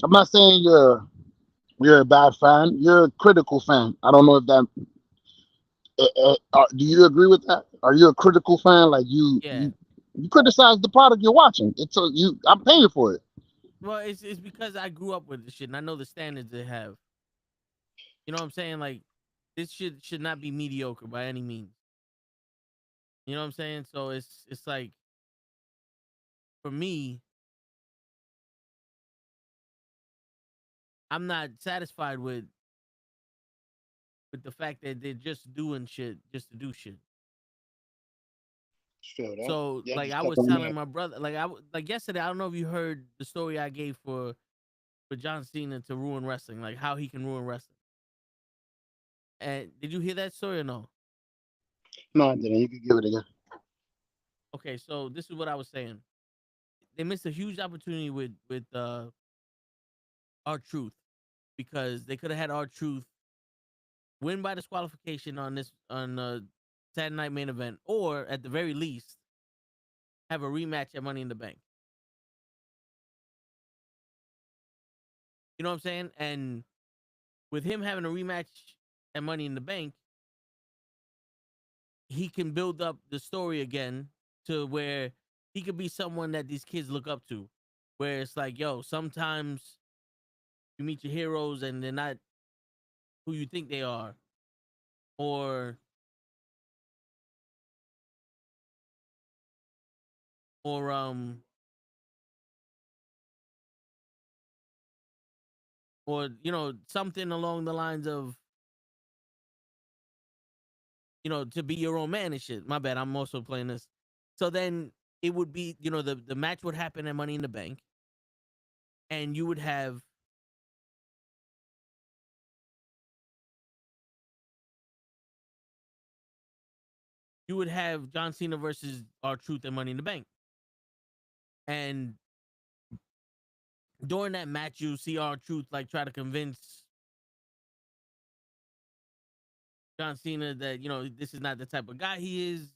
I'm not saying you're a bad fan. You're a critical fan. I don't know if that. Do you agree with that? Are you a critical fan? Like Yeah. you criticize the product you're watching. It's you. I'm paying for it. Well, it's because I grew up with this shit and I know the standards they have. You know what I'm saying? Like, this shit should not be mediocre by any means. You know what I'm saying? So it's like, for me, I'm not satisfied with the fact that they're just doing shit just to do shit. Feel that? So Yeah, like just I stuck was on telling that. my brother, like yesterday, I don't know if you heard the story I gave for John Cena to ruin wrestling, like how he can ruin wrestling. And did you hear that story or no? No, I didn't. You could give it again. Okay, so this is what I was saying. They missed a huge opportunity with R-Truth, because they could have had R-Truth win by disqualification on Saturday Night Main Event, or at the very least have a rematch at Money in the Bank. You know what I'm saying? And with him having a rematch at Money in the Bank, he can build up the story again to where he could be someone that these kids look up to, where it's like, yo, sometimes you meet your heroes and they're not who you think they are, or or um or something along the lines of to be your own man and shit. My bad, I'm also playing this. So then it would be, the match would happen at Money in the Bank, and you would have John Cena versus R-Truth at Money in the Bank. And during that match, you see R-Truth like try to convince John Cena that, this is not the type of guy he is.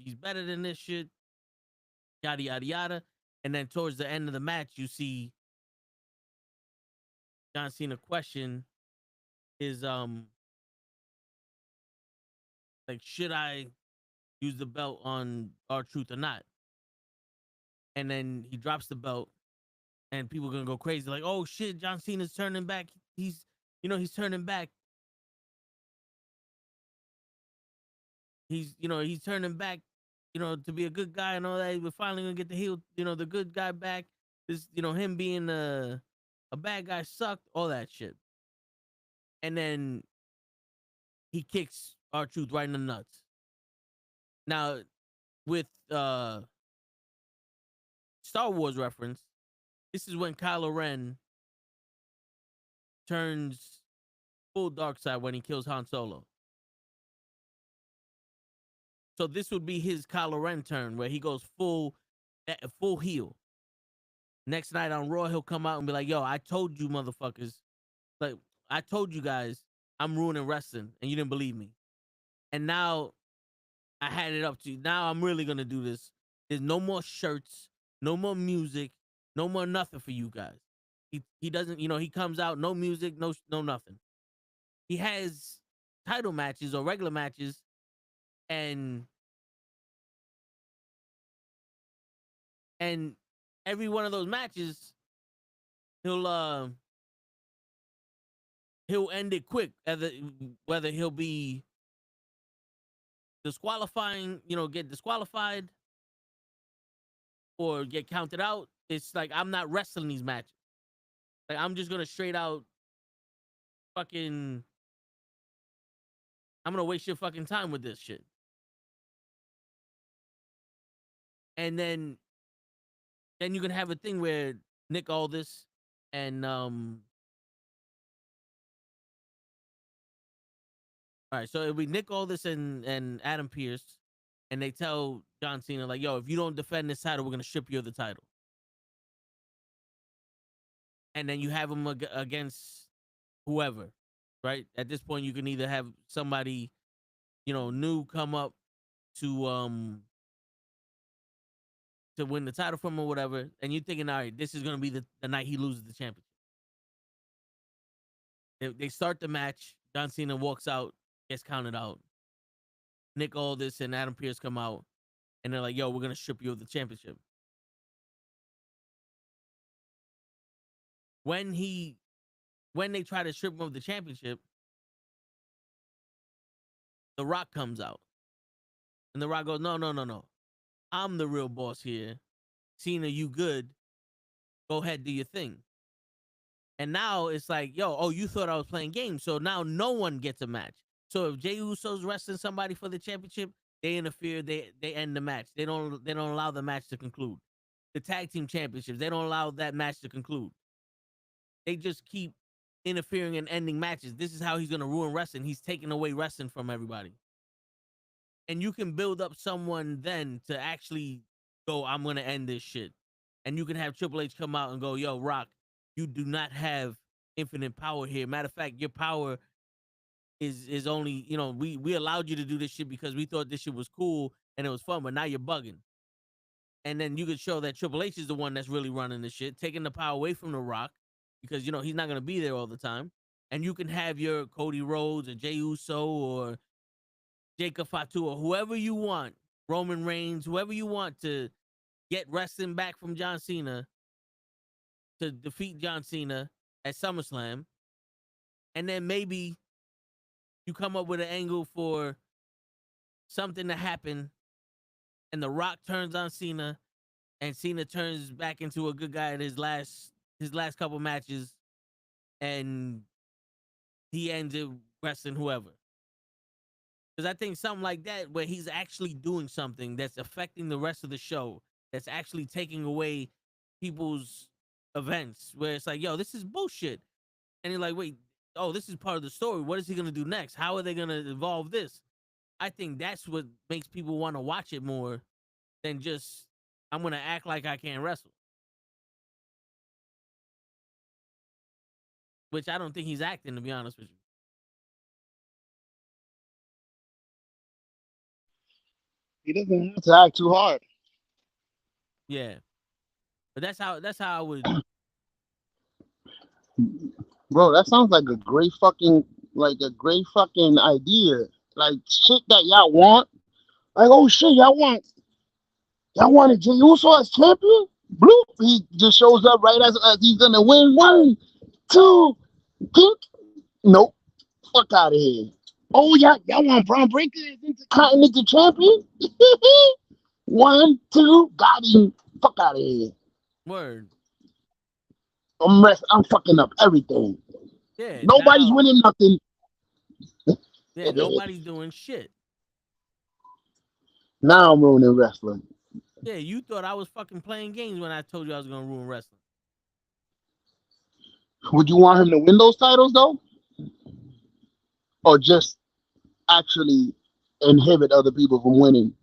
He's better than this shit. Yada, yada, yada. And then towards the end of the match, you see John Cena question his, like, should I use the belt on R-Truth or not? And then he drops the belt, and people are going to go crazy. Like, oh, shit, John Cena's turning back. He's turning back. He's turning back, to be a good guy and all that. We're finally gonna get the heel, the good guy back. This, him being a bad guy sucked, all that shit. And then he kicks R-Truth right in the nuts. Now, with Star Wars reference, this is when Kylo Ren turns full dark side when he kills Han Solo. So this would be his Kylo Ren turn, where he goes full heel. Next night on Raw, he'll come out and be like, yo, I told you motherfuckers. Like, I told you guys I'm ruining wrestling, and you didn't believe me. And now I had it up to you. Now I'm really going to do this. There's no more shirts, no more music, no more nothing for you guys. He doesn't, he comes out, no music, no nothing. He has title matches or regular matches, and every one of those matches, he'll end it quick. Whether he'll be disqualifying, get disqualified or get counted out. It's like, I'm not wrestling these matches. Like, I'm just gonna straight out fucking, I'm gonna waste your fucking time with this shit. And then you can have a thing where Nick Aldis and all right, so it'll be Nick Aldis and Adam Pearce, and they tell John Cena, like, yo, if you don't defend this title, we're gonna strip you of the title. And then you have him against whoever, right? At this point, you can either have somebody, new come up to win the title from him or whatever, and you're thinking, all right, this is gonna be the night he loses the championship. They start the match. John Cena walks out, gets counted out. Nick Aldis and Adam Pearce come out, and they're like, yo, we're gonna strip you of the championship. When they try to strip him of the championship, The Rock comes out. And The Rock goes, no. I'm the real boss here. Cena, you good. Go ahead, do your thing. And now it's like, yo, you thought I was playing games. So now no one gets a match. So if Jey Uso's wrestling somebody for the championship, they interfere, they end the match. They don't allow the match to conclude. The tag team championships, they don't allow that match to conclude. They just keep interfering and ending matches. This is how he's going to ruin wrestling. He's taking away wrestling from everybody. And you can build up someone then to actually go, I'm going to end this shit. And you can have Triple H come out and go, yo, Rock, you do not have infinite power here. Matter of fact, your power is only, we allowed you to do this shit because we thought this shit was cool and it was fun, but now you're bugging. And then you could show that Triple H is the one that's really running the shit, taking the power away from The Rock because, he's not going to be there all the time. And you can have your Cody Rhodes or Jey Uso or Jacob Fatu or whoever you want, Roman Reigns, whoever you want to get wrestling back from John Cena to defeat John Cena at SummerSlam, and then maybe you come up with an angle for something to happen, and The Rock turns on Cena, and Cena turns back into a good guy at his last couple matches, and he ends it wrestling whoever. Because I think something like that, where he's actually doing something that's affecting the rest of the show, that's actually taking away people's events, where it's like, yo, this is bullshit. And you're like, wait, oh, this is part of the story. What is he going to do next? How are they going to evolve this? I think that's what makes people want to watch it more than just, I'm going to act like I can't wrestle. Which I don't think he's acting, to be honest with you. He doesn't have to act too hard. Yeah. But that's how I would. Bro, that sounds like a great fucking idea. Like shit that y'all want. Like, oh shit, y'all wanted Jey Uso as champion? Bloop, he just shows up right as he's gonna win. 1, 2, pink. Nope. Fuck out of here. Oh yeah, y'all want Braun Breaker as Intercontinental champion? 1, 2, got him. Fuck out of here. Word. I'm fucking up everything. Yeah. Nobody's winning nothing. Yeah, nobody's doing shit. Now I'm ruining wrestling. Yeah, you thought I was fucking playing games when I told you I was gonna ruin wrestling. Would you want him to win those titles though? Or just actually inhibit other people from winning?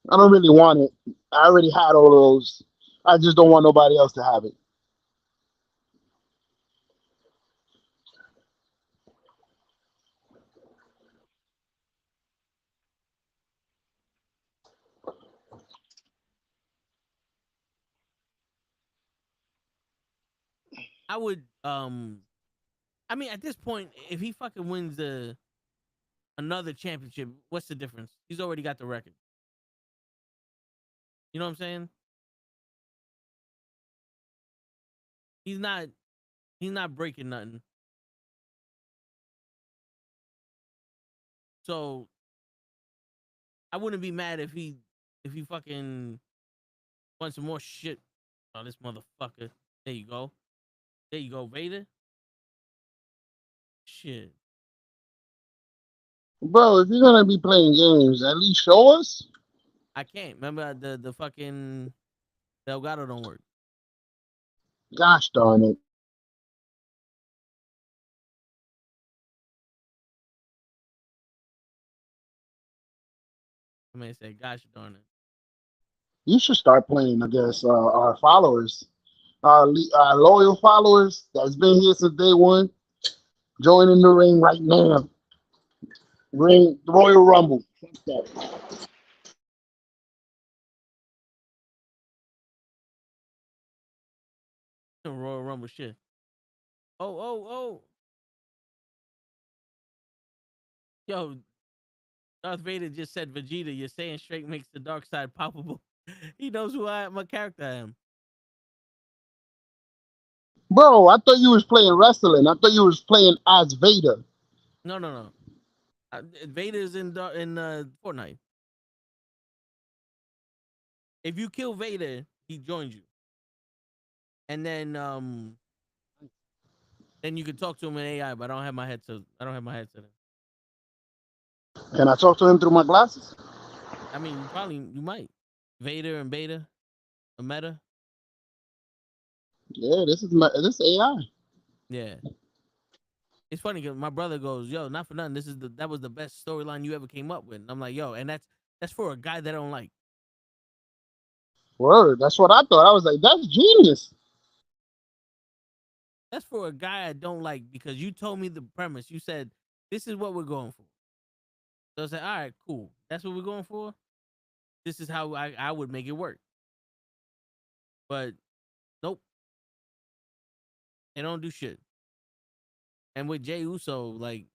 I don't really want it. I already had all those. I just don't want nobody else to have it. I would I mean, at this point, if he fucking wins another championship, what's the difference? He's already got the record. You know what I'm saying? He's not breaking nothing. So I wouldn't be mad if he fucking won some more shit. Oh, this motherfucker. There you go. There you go, Vader. Shit. Bro, if you're gonna be playing games, at least show us. I can't. Remember the fucking Delgado don't work. Gosh darn it. I mean, say, gosh darn it. You should start playing against our followers, our loyal followers that's been here since day one. Join in the ring right now. Ring Royal Rumble. Fuck that. Royal Rumble shit. Oh. Yo, Darth Vader just said, Vegeta, you're saying straight makes the dark side palpable. He knows who my character I am. Bro, I thought you was playing wrestling. I thought you was playing as Vader. No. Vader's in Fortnite. If you kill Vader, he joins you. And then you can talk to him in AI, but I don't have my headset. In. Can I talk to him through my glasses? I mean, you might. Vader and Beta, a meta. Yeah, this is AI. Yeah. It's funny because my brother goes, yo, not for nothing. That was the best storyline you ever came up with. And I'm like, yo, and that's for a guy that I don't like. Word, that's what I thought. I was like, that's genius. That's for a guy I don't like because you told me the premise. You said, this is what we're going for. So I said, all right, cool. That's what we're going for. This is how I would make it work. But nope. They don't do shit. And with Jey Uso, like,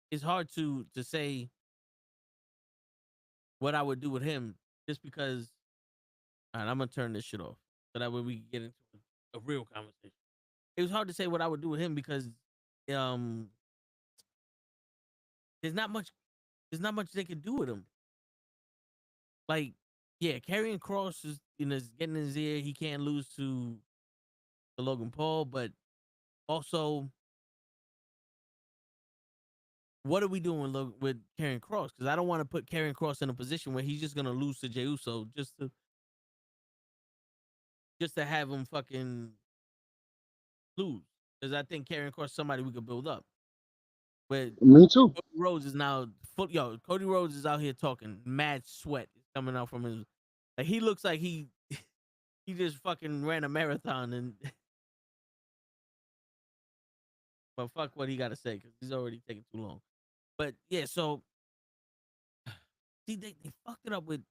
it's hard to say what I would do with him just because. All right, I'm gonna turn this shit off so that way we can get into a real conversation. It was hard to say what I would do with him because um there's not much they could do with him. Like, yeah, carrying Cross is is getting in his ear. He can't lose to Logan Paul, but also, what are we doing with Karrion Cross? Because I don't want to put Karrion Cross in a position where he's just gonna lose to Jey Uso just to have him fucking lose. Because I think Karrion Cross is somebody we could build up. But Me too. Cody Rhodes is now Cody Rhodes is out here talking mad sweat is coming out from his. Like, he looks like he just fucking ran a marathon and. But fuck what he got to say because he's already taking too long. But yeah, so see, they fucked it up with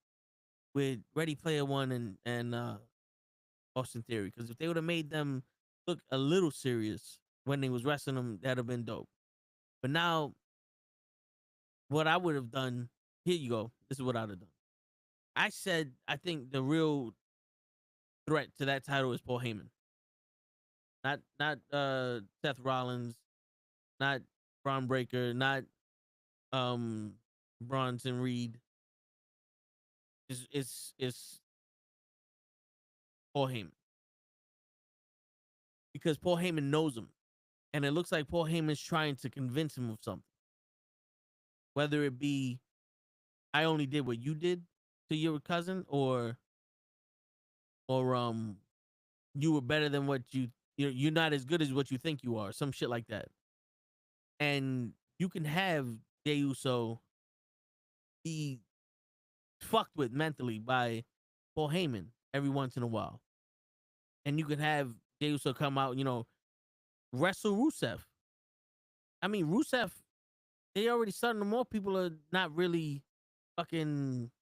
Ready Player One and Austin Theory, because if they would have made them look a little serious when they was wrestling them, that'd have been dope. But now, what I would have done, here you go. This is what I'd have done. I said I think the real threat to that title is Paul Heyman. Not Seth Rollins, not Braun Breaker, not Bronson Reed. It's Paul Heyman. Because Paul Heyman knows him. And it looks like Paul Heyman's trying to convince him of something. Whether it be, I only did what you did to your cousin, or you were better than what you're not as good as what you think you are. Some shit like that. And you can have Jey Uso be fucked with mentally by Paul Heyman every once in a while. And you can have Jey Uso come out, wrestle Rusev. I mean, Rusev, they already starting to, more people are not really fucking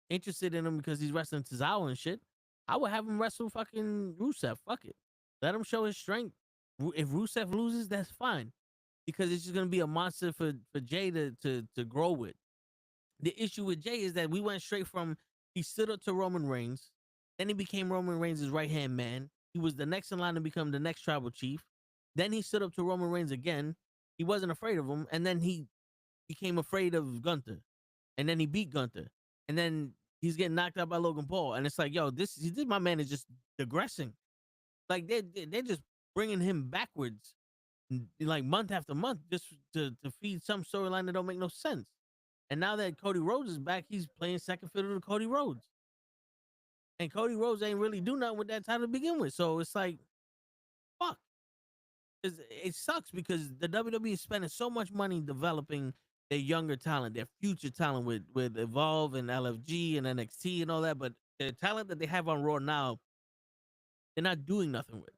interested in him because he's wrestling Tozawa and shit. I would have him wrestle fucking Rusev. Fuck it. Let him show his strength. If Rusev loses, that's fine. Because it's just going to be a monster for Jay to grow with. The issue with Jay is that we went straight from, he stood up to Roman Reigns. Then he became Roman Reigns' right-hand man. He was the next in line to become the next tribal chief. Then he stood up to Roman Reigns again. He wasn't afraid of him. And then he became afraid of Gunther. And then he beat Gunther. And then he's getting knocked out by Logan Paul. And it's like, yo, this my man is just digressing. Like, they're just bringing him backwards, like month after month, just to feed some storyline that don't make no sense. And now that Cody Rhodes is back, he's playing second fiddle to Cody Rhodes. And Cody Rhodes ain't really do nothing with that title to begin with. So it's like, fuck. It sucks because the WWE is spending so much money developing their younger talent, their future talent with Evolve and LFG and NXT and all that. But the talent that they have on Raw now, they're not doing nothing with.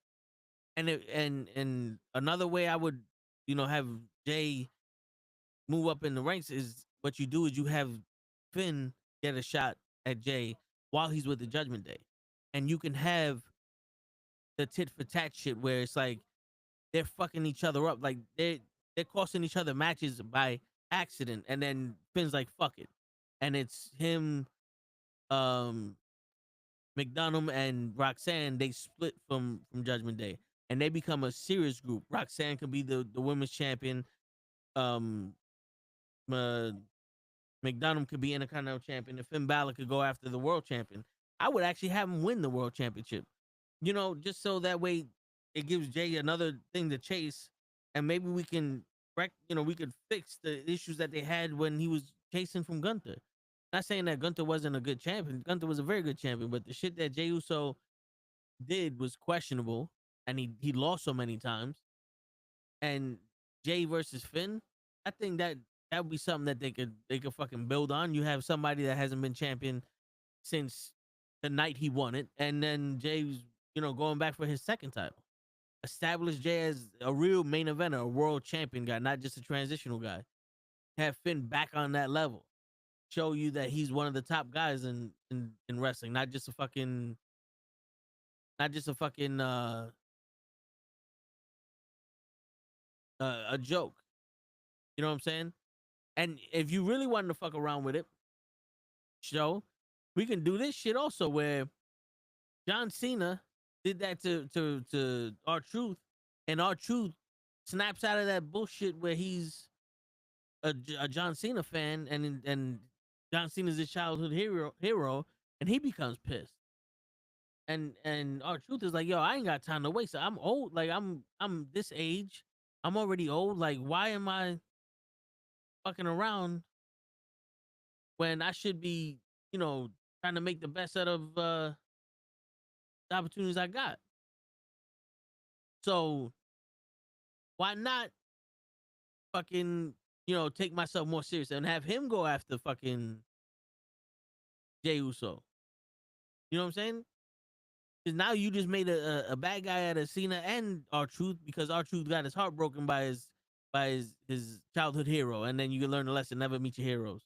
And another way I would, have Jay move up in the ranks is, what you do is you have Finn get a shot at Jay while he's with the Judgment Day. And you can have the tit for tat shit where it's like they're fucking each other up. Like they're costing each other matches by accident. And then Finn's like, fuck it. And it's him, McDonough and Roxanne, they split from Judgment Day. And they become a serious group. Roxanne could be the women's champion. McDonough could be Intercontinental champion. And Finn Balor could go after the world champion. I would actually have him win the world championship. Just so that way it gives Jay another thing to chase. And maybe we can, we could fix the issues that they had when he was chasing from Gunther. Not saying that Gunther wasn't a good champion. Gunther was a very good champion. But the shit that Jey Uso did was questionable. And he lost so many times. And Jay versus Finn, I think that would be something that they could fucking build on. You have somebody that hasn't been champion since the night he won it, and then Jay's going back for his second title. Establish Jay as a real main eventer, a world champion guy, not just a transitional guy. Have Finn back on that level. Show you that he's one of the top guys in wrestling, not just a fucking a joke. You know what I'm saying? And if you really wanted to fuck around with it, show we can do this shit also where John Cena did that to R-Truth, and R-Truth snaps out of that bullshit where he's a John Cena fan, and John Cena's his childhood hero, and he becomes pissed. And R-Truth is like, yo, I ain't got time to waste. I'm old. Like I'm this age. I'm already old. Like, why am I fucking around when I should be, trying to make the best out of the opportunities I got? So why not fucking, take myself more serious and have him go after fucking Jey Uso? You know what I'm saying? Because now you just made a bad guy out of Cena and R-Truth, because R-Truth got his heart broken by his childhood hero, and then you can learn the lesson: never meet your heroes.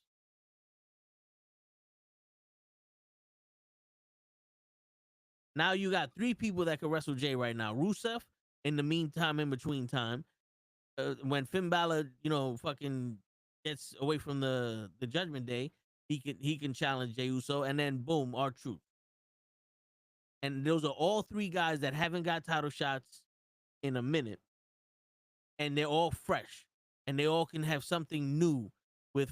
Now you got 3 people that can wrestle Jey right now. Rusev, in the meantime, in between time, when Finn Balor, fucking gets away from the Judgment Day, he can challenge Jey Uso, and then boom, R-Truth. And those are all 3 guys that haven't got title shots in a minute, and they're all fresh, and they all can have something new with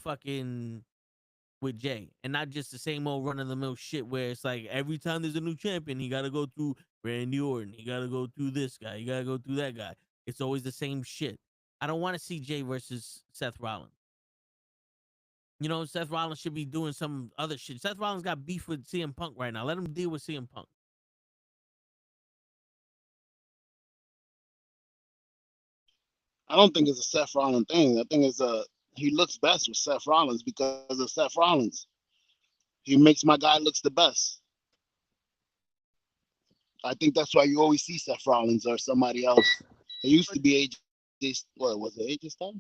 Jey, and not just the same old run of the mill shit where it's like every time there's a new champion, he got to go through Randy Orton, he got to go through this guy, he got to go through that guy. It's always the same shit. I don't want to see Jey versus Seth Rollins. Seth Rollins should be doing some other shit. Seth Rollins got beef with CM Punk right now. Let him deal with CM Punk. I don't think it's a Seth Rollins thing. I think it's he looks best with Seth Rollins because of Seth Rollins. He makes my guy looks the best. I think that's why you always see Seth Rollins or somebody else. It used to be AJ. What was it? AJ Styles?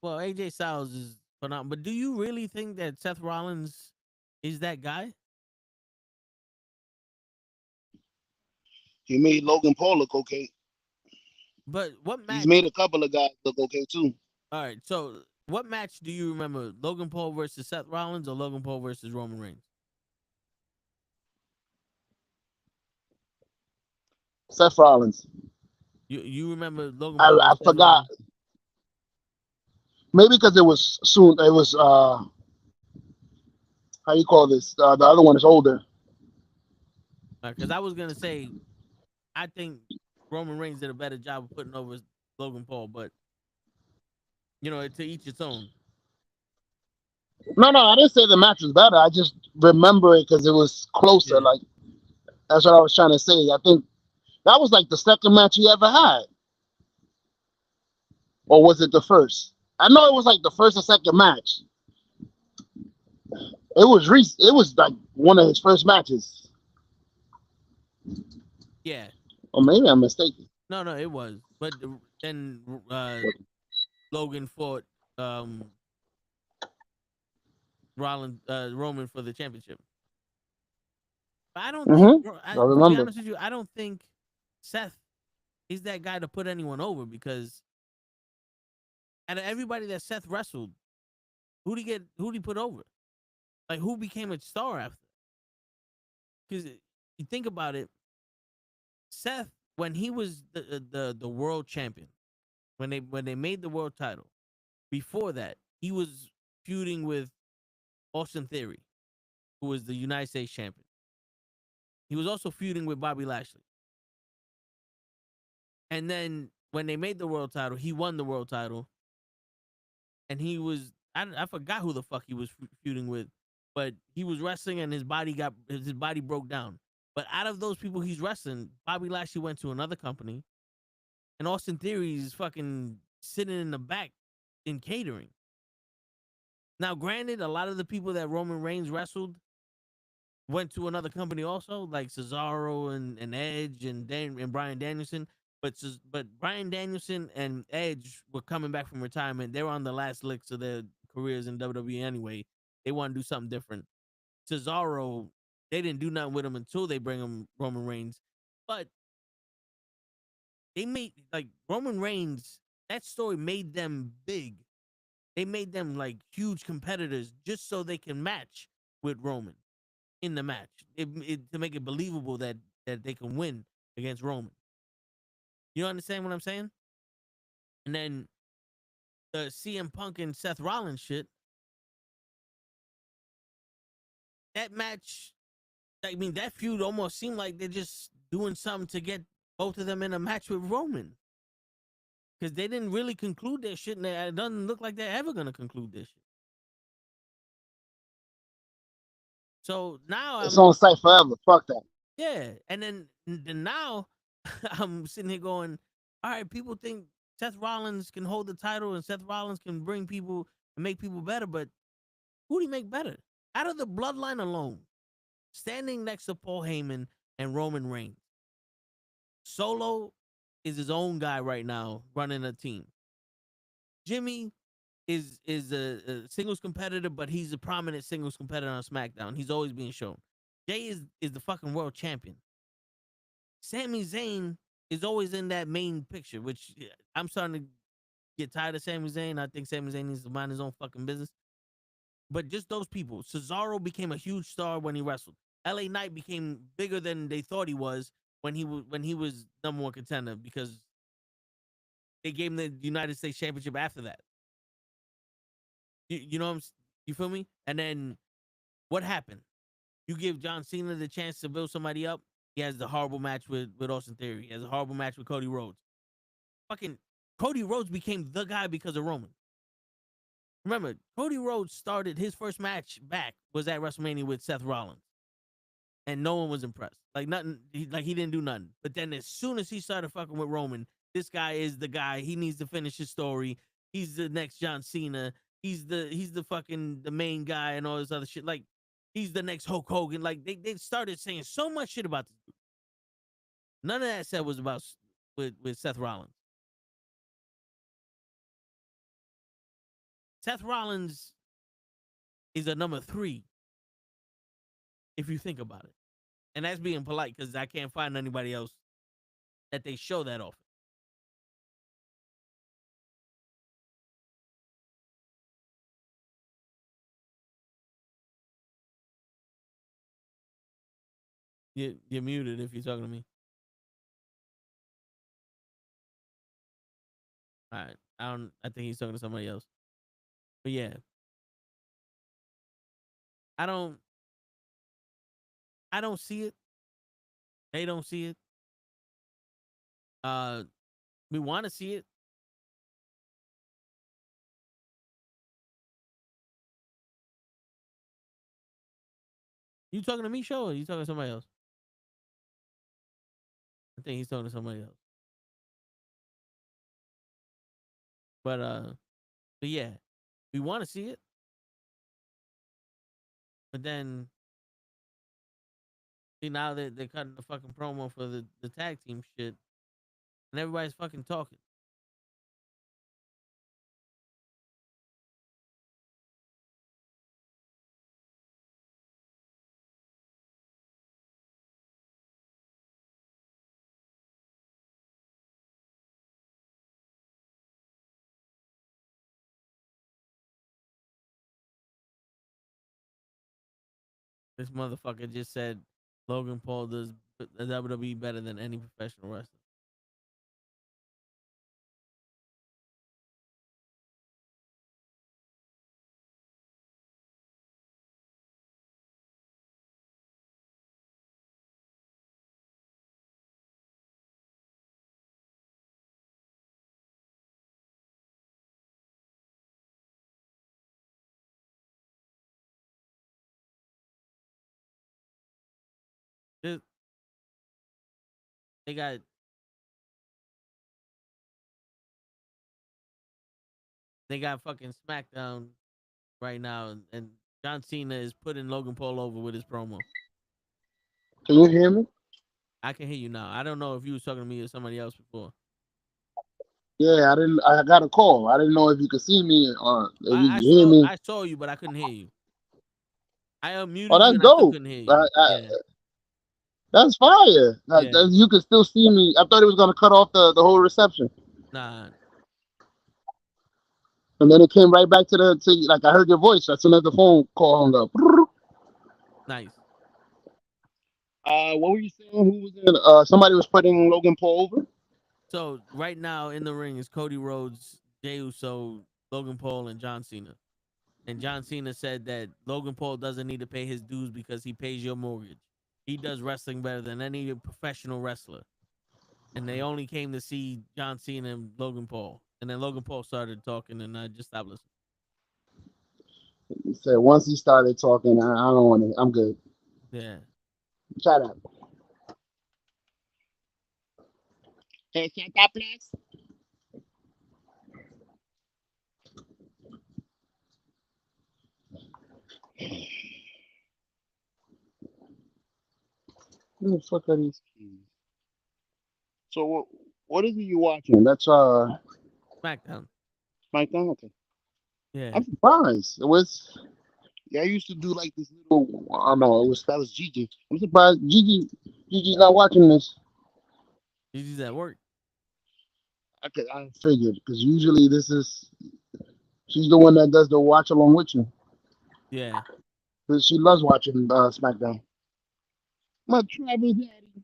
Well, AJ Styles is phenomenal, but do you really think that Seth Rollins is that guy? He made Logan Paul look okay. But what match? He's made a couple of guys look okay too. All right, so what match do you remember? Logan Paul versus Seth Rollins or Logan Paul versus Roman Reigns? Seth Rollins. You remember Logan Paul? I forgot. Rollins? Maybe because it was soon. It was how you call this? The other one is older. Because I was gonna say, I think Roman Reigns did a better job of putting over Logan Paul, but to each its own. No, I didn't say the match was better. I just remember it because it was closer. Yeah. Like that's what I was trying to say. I think that was like the second match he ever had, or was it the first? I know it was like the first or second match. It was It was like one of his first matches. Yeah. Or maybe I'm mistaken. No, it was. But then Logan fought Roman for the championship. But I don't think, I remember. To be honest with you, I don't think Seth is that guy to put anyone over, because out of everybody that Seth wrestled, who'd he put over? Like, who became a star after? Because you think about it, Seth, when he was the world champion, when they made the world title, before that, he was feuding with Austin Theory, who was the United States champion. He was also feuding with Bobby Lashley. And then when they made the world title, he won the world title. And he was, I forgot who the fuck he was feuding with, but he was wrestling and his body broke down. But out of those people he's wrestling, Bobby Lashley went to another company, and Austin Theory is fucking sitting in the back in catering. Now, granted, a lot of the people that Roman Reigns wrestled went to another company also, like Cesaro and Edge and Bryan Danielson. But Bryan Danielson and Edge were coming back from retirement. They were on the last licks of their careers in WWE anyway. They want to do something different. Cesaro, they didn't do nothing with him until they bring him Roman Reigns. But they made, like, Roman Reigns, that story made them big. They made them, like, huge competitors just so they can match with Roman in the match to make it believable that they can win against Roman. You understand what I'm saying? And then the CM Punk and Seth Rollins shit. That match, I mean, that feud almost seemed like they're just doing something to get both of them in a match with Roman. Because they didn't really conclude their shit, and it doesn't look like they're ever going to conclude this shit. So now it's on site forever. Fuck that. Yeah, and then now I'm sitting here going, all right, people think Seth Rollins can hold the title and Seth Rollins can bring people and make people better, but who do he make better? Out of the bloodline alone, standing next to Paul Heyman and Roman Reigns, Solo is his own guy right now running a team. Jimmy is a singles competitor, but he's a prominent singles competitor on SmackDown. He's always being shown. Jay is the fucking world champion. Sami Zayn is always in that main picture, which I'm starting to get tired of Sami Zayn. I think Sami Zayn needs to mind his own fucking business. But just those people. Cesaro became a huge star when he wrestled. LA Knight became bigger than they thought he was when he was number one contender, because they gave him the United States Championship after that. You know what you feel me? And then what happened? You give John Cena the chance to build somebody up. He has the horrible match with Austin Theory. He has a horrible match with Cody Rhodes. Fucking Cody Rhodes became the guy because of Roman. Remember, Cody Rhodes started his first match back was at WrestleMania with Seth Rollins. And no one was impressed. Like nothing, he didn't do nothing. But then as soon as he started fucking with Roman, this guy is the guy. He needs to finish his story. He's the next John Cena. He's the fucking the main guy and all this other shit. Like, he's the next Hulk Hogan. Like, they started saying so much shit about this dude. None of that said was about with Seth Rollins. Seth Rollins is a number 3, if you think about it. And that's being polite, because I can't find anybody else that they show that often. You're muted if you're talking to me. All right. I think he's talking to somebody else. But yeah. I don't see it. They don't see it. We want to see it. You talking to me, Show, or you talking to somebody else? I think he's talking to somebody else. But yeah, we want to see it. But then, see, now they're cutting the fucking promo for the tag team shit, and everybody's fucking talking. This motherfucker just said Logan Paul does the WWE better than any professional wrestler. They got fucking SmackDown right now, and John Cena is putting Logan Paul over with his promo. Can you hear me? I can hear you now. I don't know if you was talking to me or somebody else before. Yeah, I didn't. I got a call. I didn't know if you could see me or if you could hear me. I saw you, but I couldn't hear you. I unmuted that's you and dope. I still couldn't hear you. Yeah. That's fire. Yeah. You could still see me. I thought it was gonna cut off the whole reception. Nah. And then it came right back to like I heard your voice as soon as the phone call hung up. Nice. What were you saying? Who was in? Somebody was putting Logan Paul over. So right now in the ring is Cody Rhodes, Jey Uso, Logan Paul, and John Cena. And John Cena said that Logan Paul doesn't need to pay his dues because he pays your mortgage. He does wrestling better than any professional wrestler. And they only came to see John Cena and Logan Paul. And then Logan Paul started talking, and I just stopped listening. He said once he started talking, I don't want to. I'm good. Yeah. Shut up. Hey, shut up, please. Who the fuck are these keys? So what is it you watching? That's SmackDown. SmackDown. Okay. Yeah. I'm surprised. It was. Yeah, I used to do like this little. I don't know. That was Gigi. I'm surprised Gigi's not watching this. He's at work. I figured because usually she's the one that does the watch along with you. Yeah. 'Cause she loves watching SmackDown. My Travis Daddy.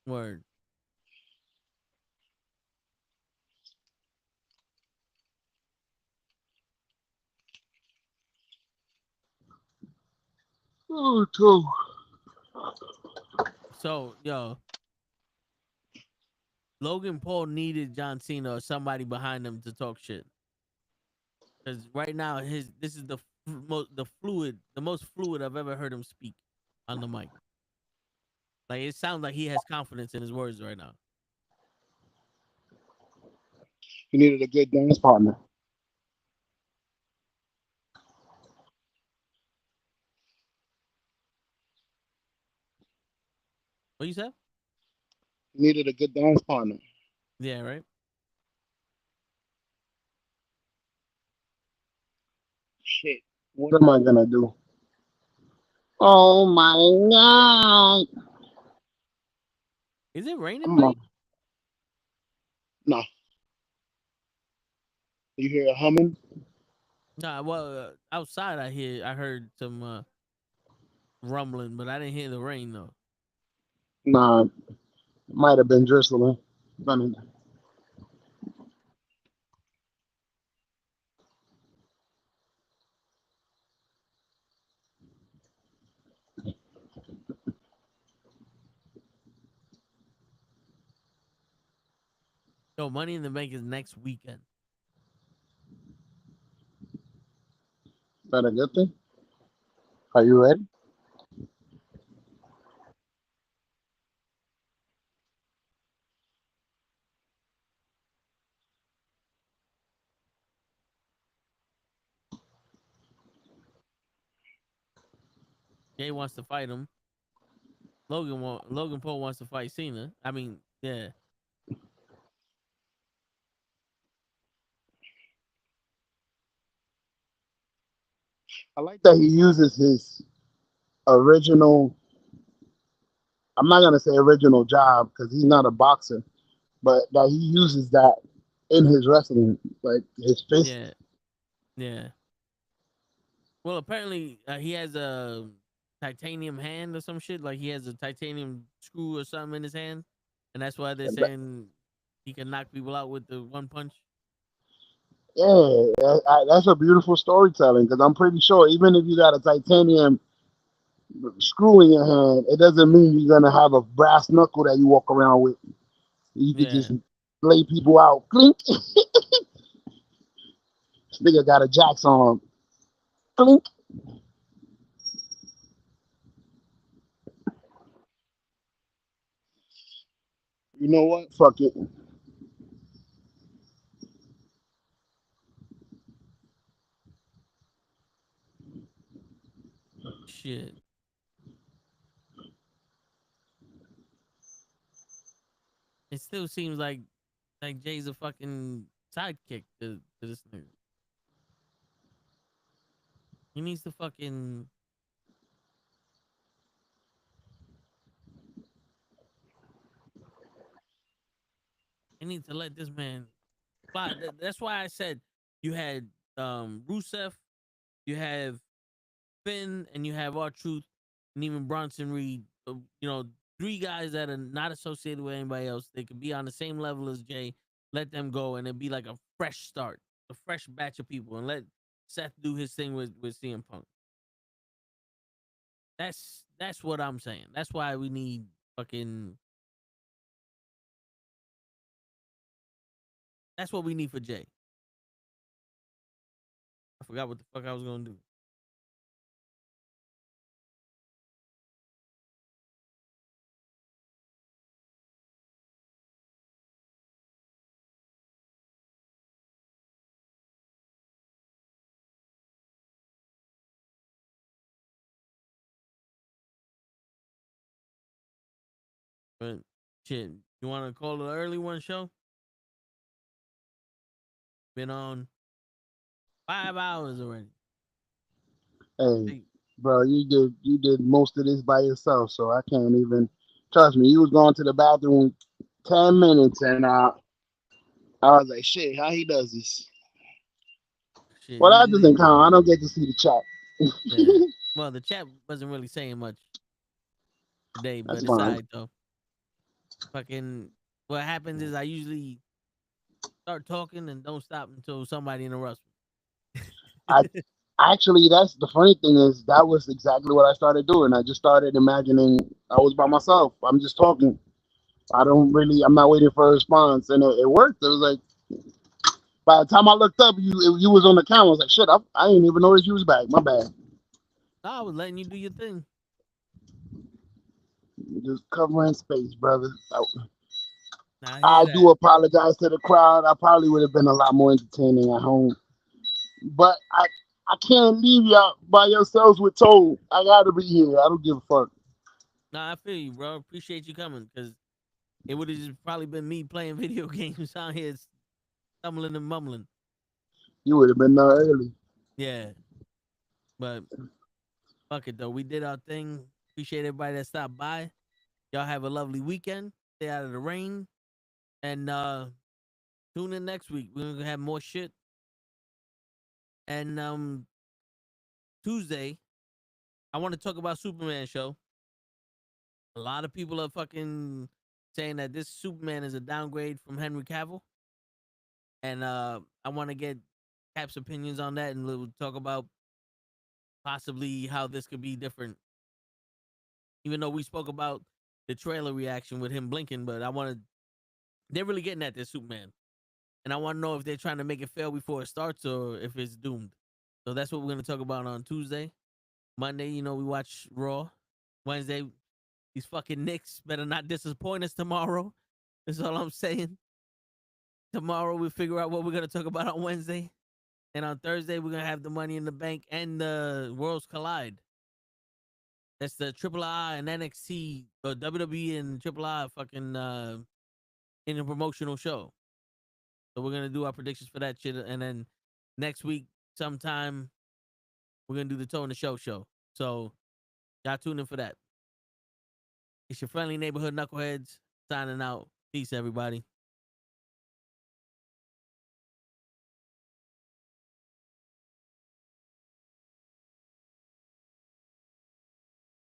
Word. Oh, cool. So, yo, Logan Paul needed John Cena or somebody behind him to talk shit. Because right now, this is the most fluid I've ever heard him speak on the mic. Like it sounds like he has confidence in his words right now. He needed a good dance partner. What you said? He needed a good dance partner. Yeah, right. Shit. What am I gonna do? Oh my god. Is it raining I'm by a, you? no. You hear a humming? Nah, well, outside I heard some rumbling, but I didn't hear the rain though. Nah. It might have been drizzling. I mean, Yo, Money in the Bank is next weekend. is that a good thing? Are you ready? Jay wants to fight him. Logan Paul wants to fight Cena. I mean, yeah, I like that he uses his original. I'm not gonna say original job because he's not a boxer, but that he uses that in his wrestling, like his fist. yeah, yeah. Well, apparently he has a titanium hand or some shit. Like he has a titanium screw or something in his hand, and that's why they're saying he can knock people out with the one punch. Yeah, that's a beautiful storytelling because I'm pretty sure even if you got a titanium screw in your hand, it doesn't mean you're gonna have a brass knuckle that you walk around with. You could Yeah, just lay people out. Clink. This nigga got a jacks on. Clink. You know what? Fuck it. shit. It still seems like Jay's a fucking sidekick to this nigga. He needs to fucking. He needs to let this man fly. That's why I said you had Rusev, you have Finn, and you have R Truth and even Bronson Reed. You know, 3 guys that are not associated with anybody else. They could be on the same level as Jay. Let them go, and it'd be like a fresh start, a fresh batch of people, and let Seth do his thing with CM Punk. That's what I'm saying. That's why we need fucking. That's what we need for Jay. I forgot what the fuck I was gonna do. But shit, you want to call the early one show? Been on 5 hours already. Hey, bro, you did most of this by yourself, so I can't even trust me. You was going to the bathroom 10 minutes, and I was like, shit, how he does this? Shit, Well, that usually, doesn't count. I don't get to see the chat. yeah. Well, the chat wasn't really saying much today, but That's it's fine. alright though. Fucking, what happens is I usually start talking and don't stop until somebody interrupts me. I actually, that's the funny thing is that was exactly what I started doing. I just started imagining I was by myself. I'm just talking. I'm not waiting for a response, and it worked. It was like by the time I looked up, you was on the camera. I was like, shit, I didn't even notice you was back. My bad. No, I was letting you do your thing. Just covering space, brother. Nah, I I hear do that. apologize to the crowd. I probably would have been a lot more entertaining at home, but I can't leave y'all by yourselves with Toad. I gotta be here. I don't give a fuck. Nah, I feel you, bro. Appreciate you coming, because it would have just probably been me playing video games out here, stumbling and mumbling. You would have been there early. Yeah, but fuck it though. We did our thing. Appreciate everybody that stopped by. Y'all have a lovely weekend. Stay out of the rain. And tune in next week. We're gonna have more shit. And Tuesday, I want to talk about Superman show. A lot of people are fucking saying that this Superman is a downgrade from Henry Cavill. And I want to get Cap's opinions on that, and we'll talk about possibly how this could be different. Even though we spoke about the trailer reaction with him blinking, but they're really getting at this Superman. And I want to know if they're trying to make it fail before it starts or if it's doomed. So that's what we're going to talk about on Tuesday. Monday, we watch Raw. Wednesday, these fucking Knicks better not disappoint us tomorrow. That's all I'm saying. Tomorrow, we'll figure out what we're going to talk about on Wednesday. And on Thursday, we're going to have the Money in the Bank and the Worlds Collide. That's the Triple I and NXT, or WWE and Triple I fucking in a promotional show. So we're going to do our predictions for that shit. And then next week, sometime, we're going to do the Toe in the Show show. So y'all tune in for that. It's your friendly neighborhood knuckleheads signing out. Peace, everybody.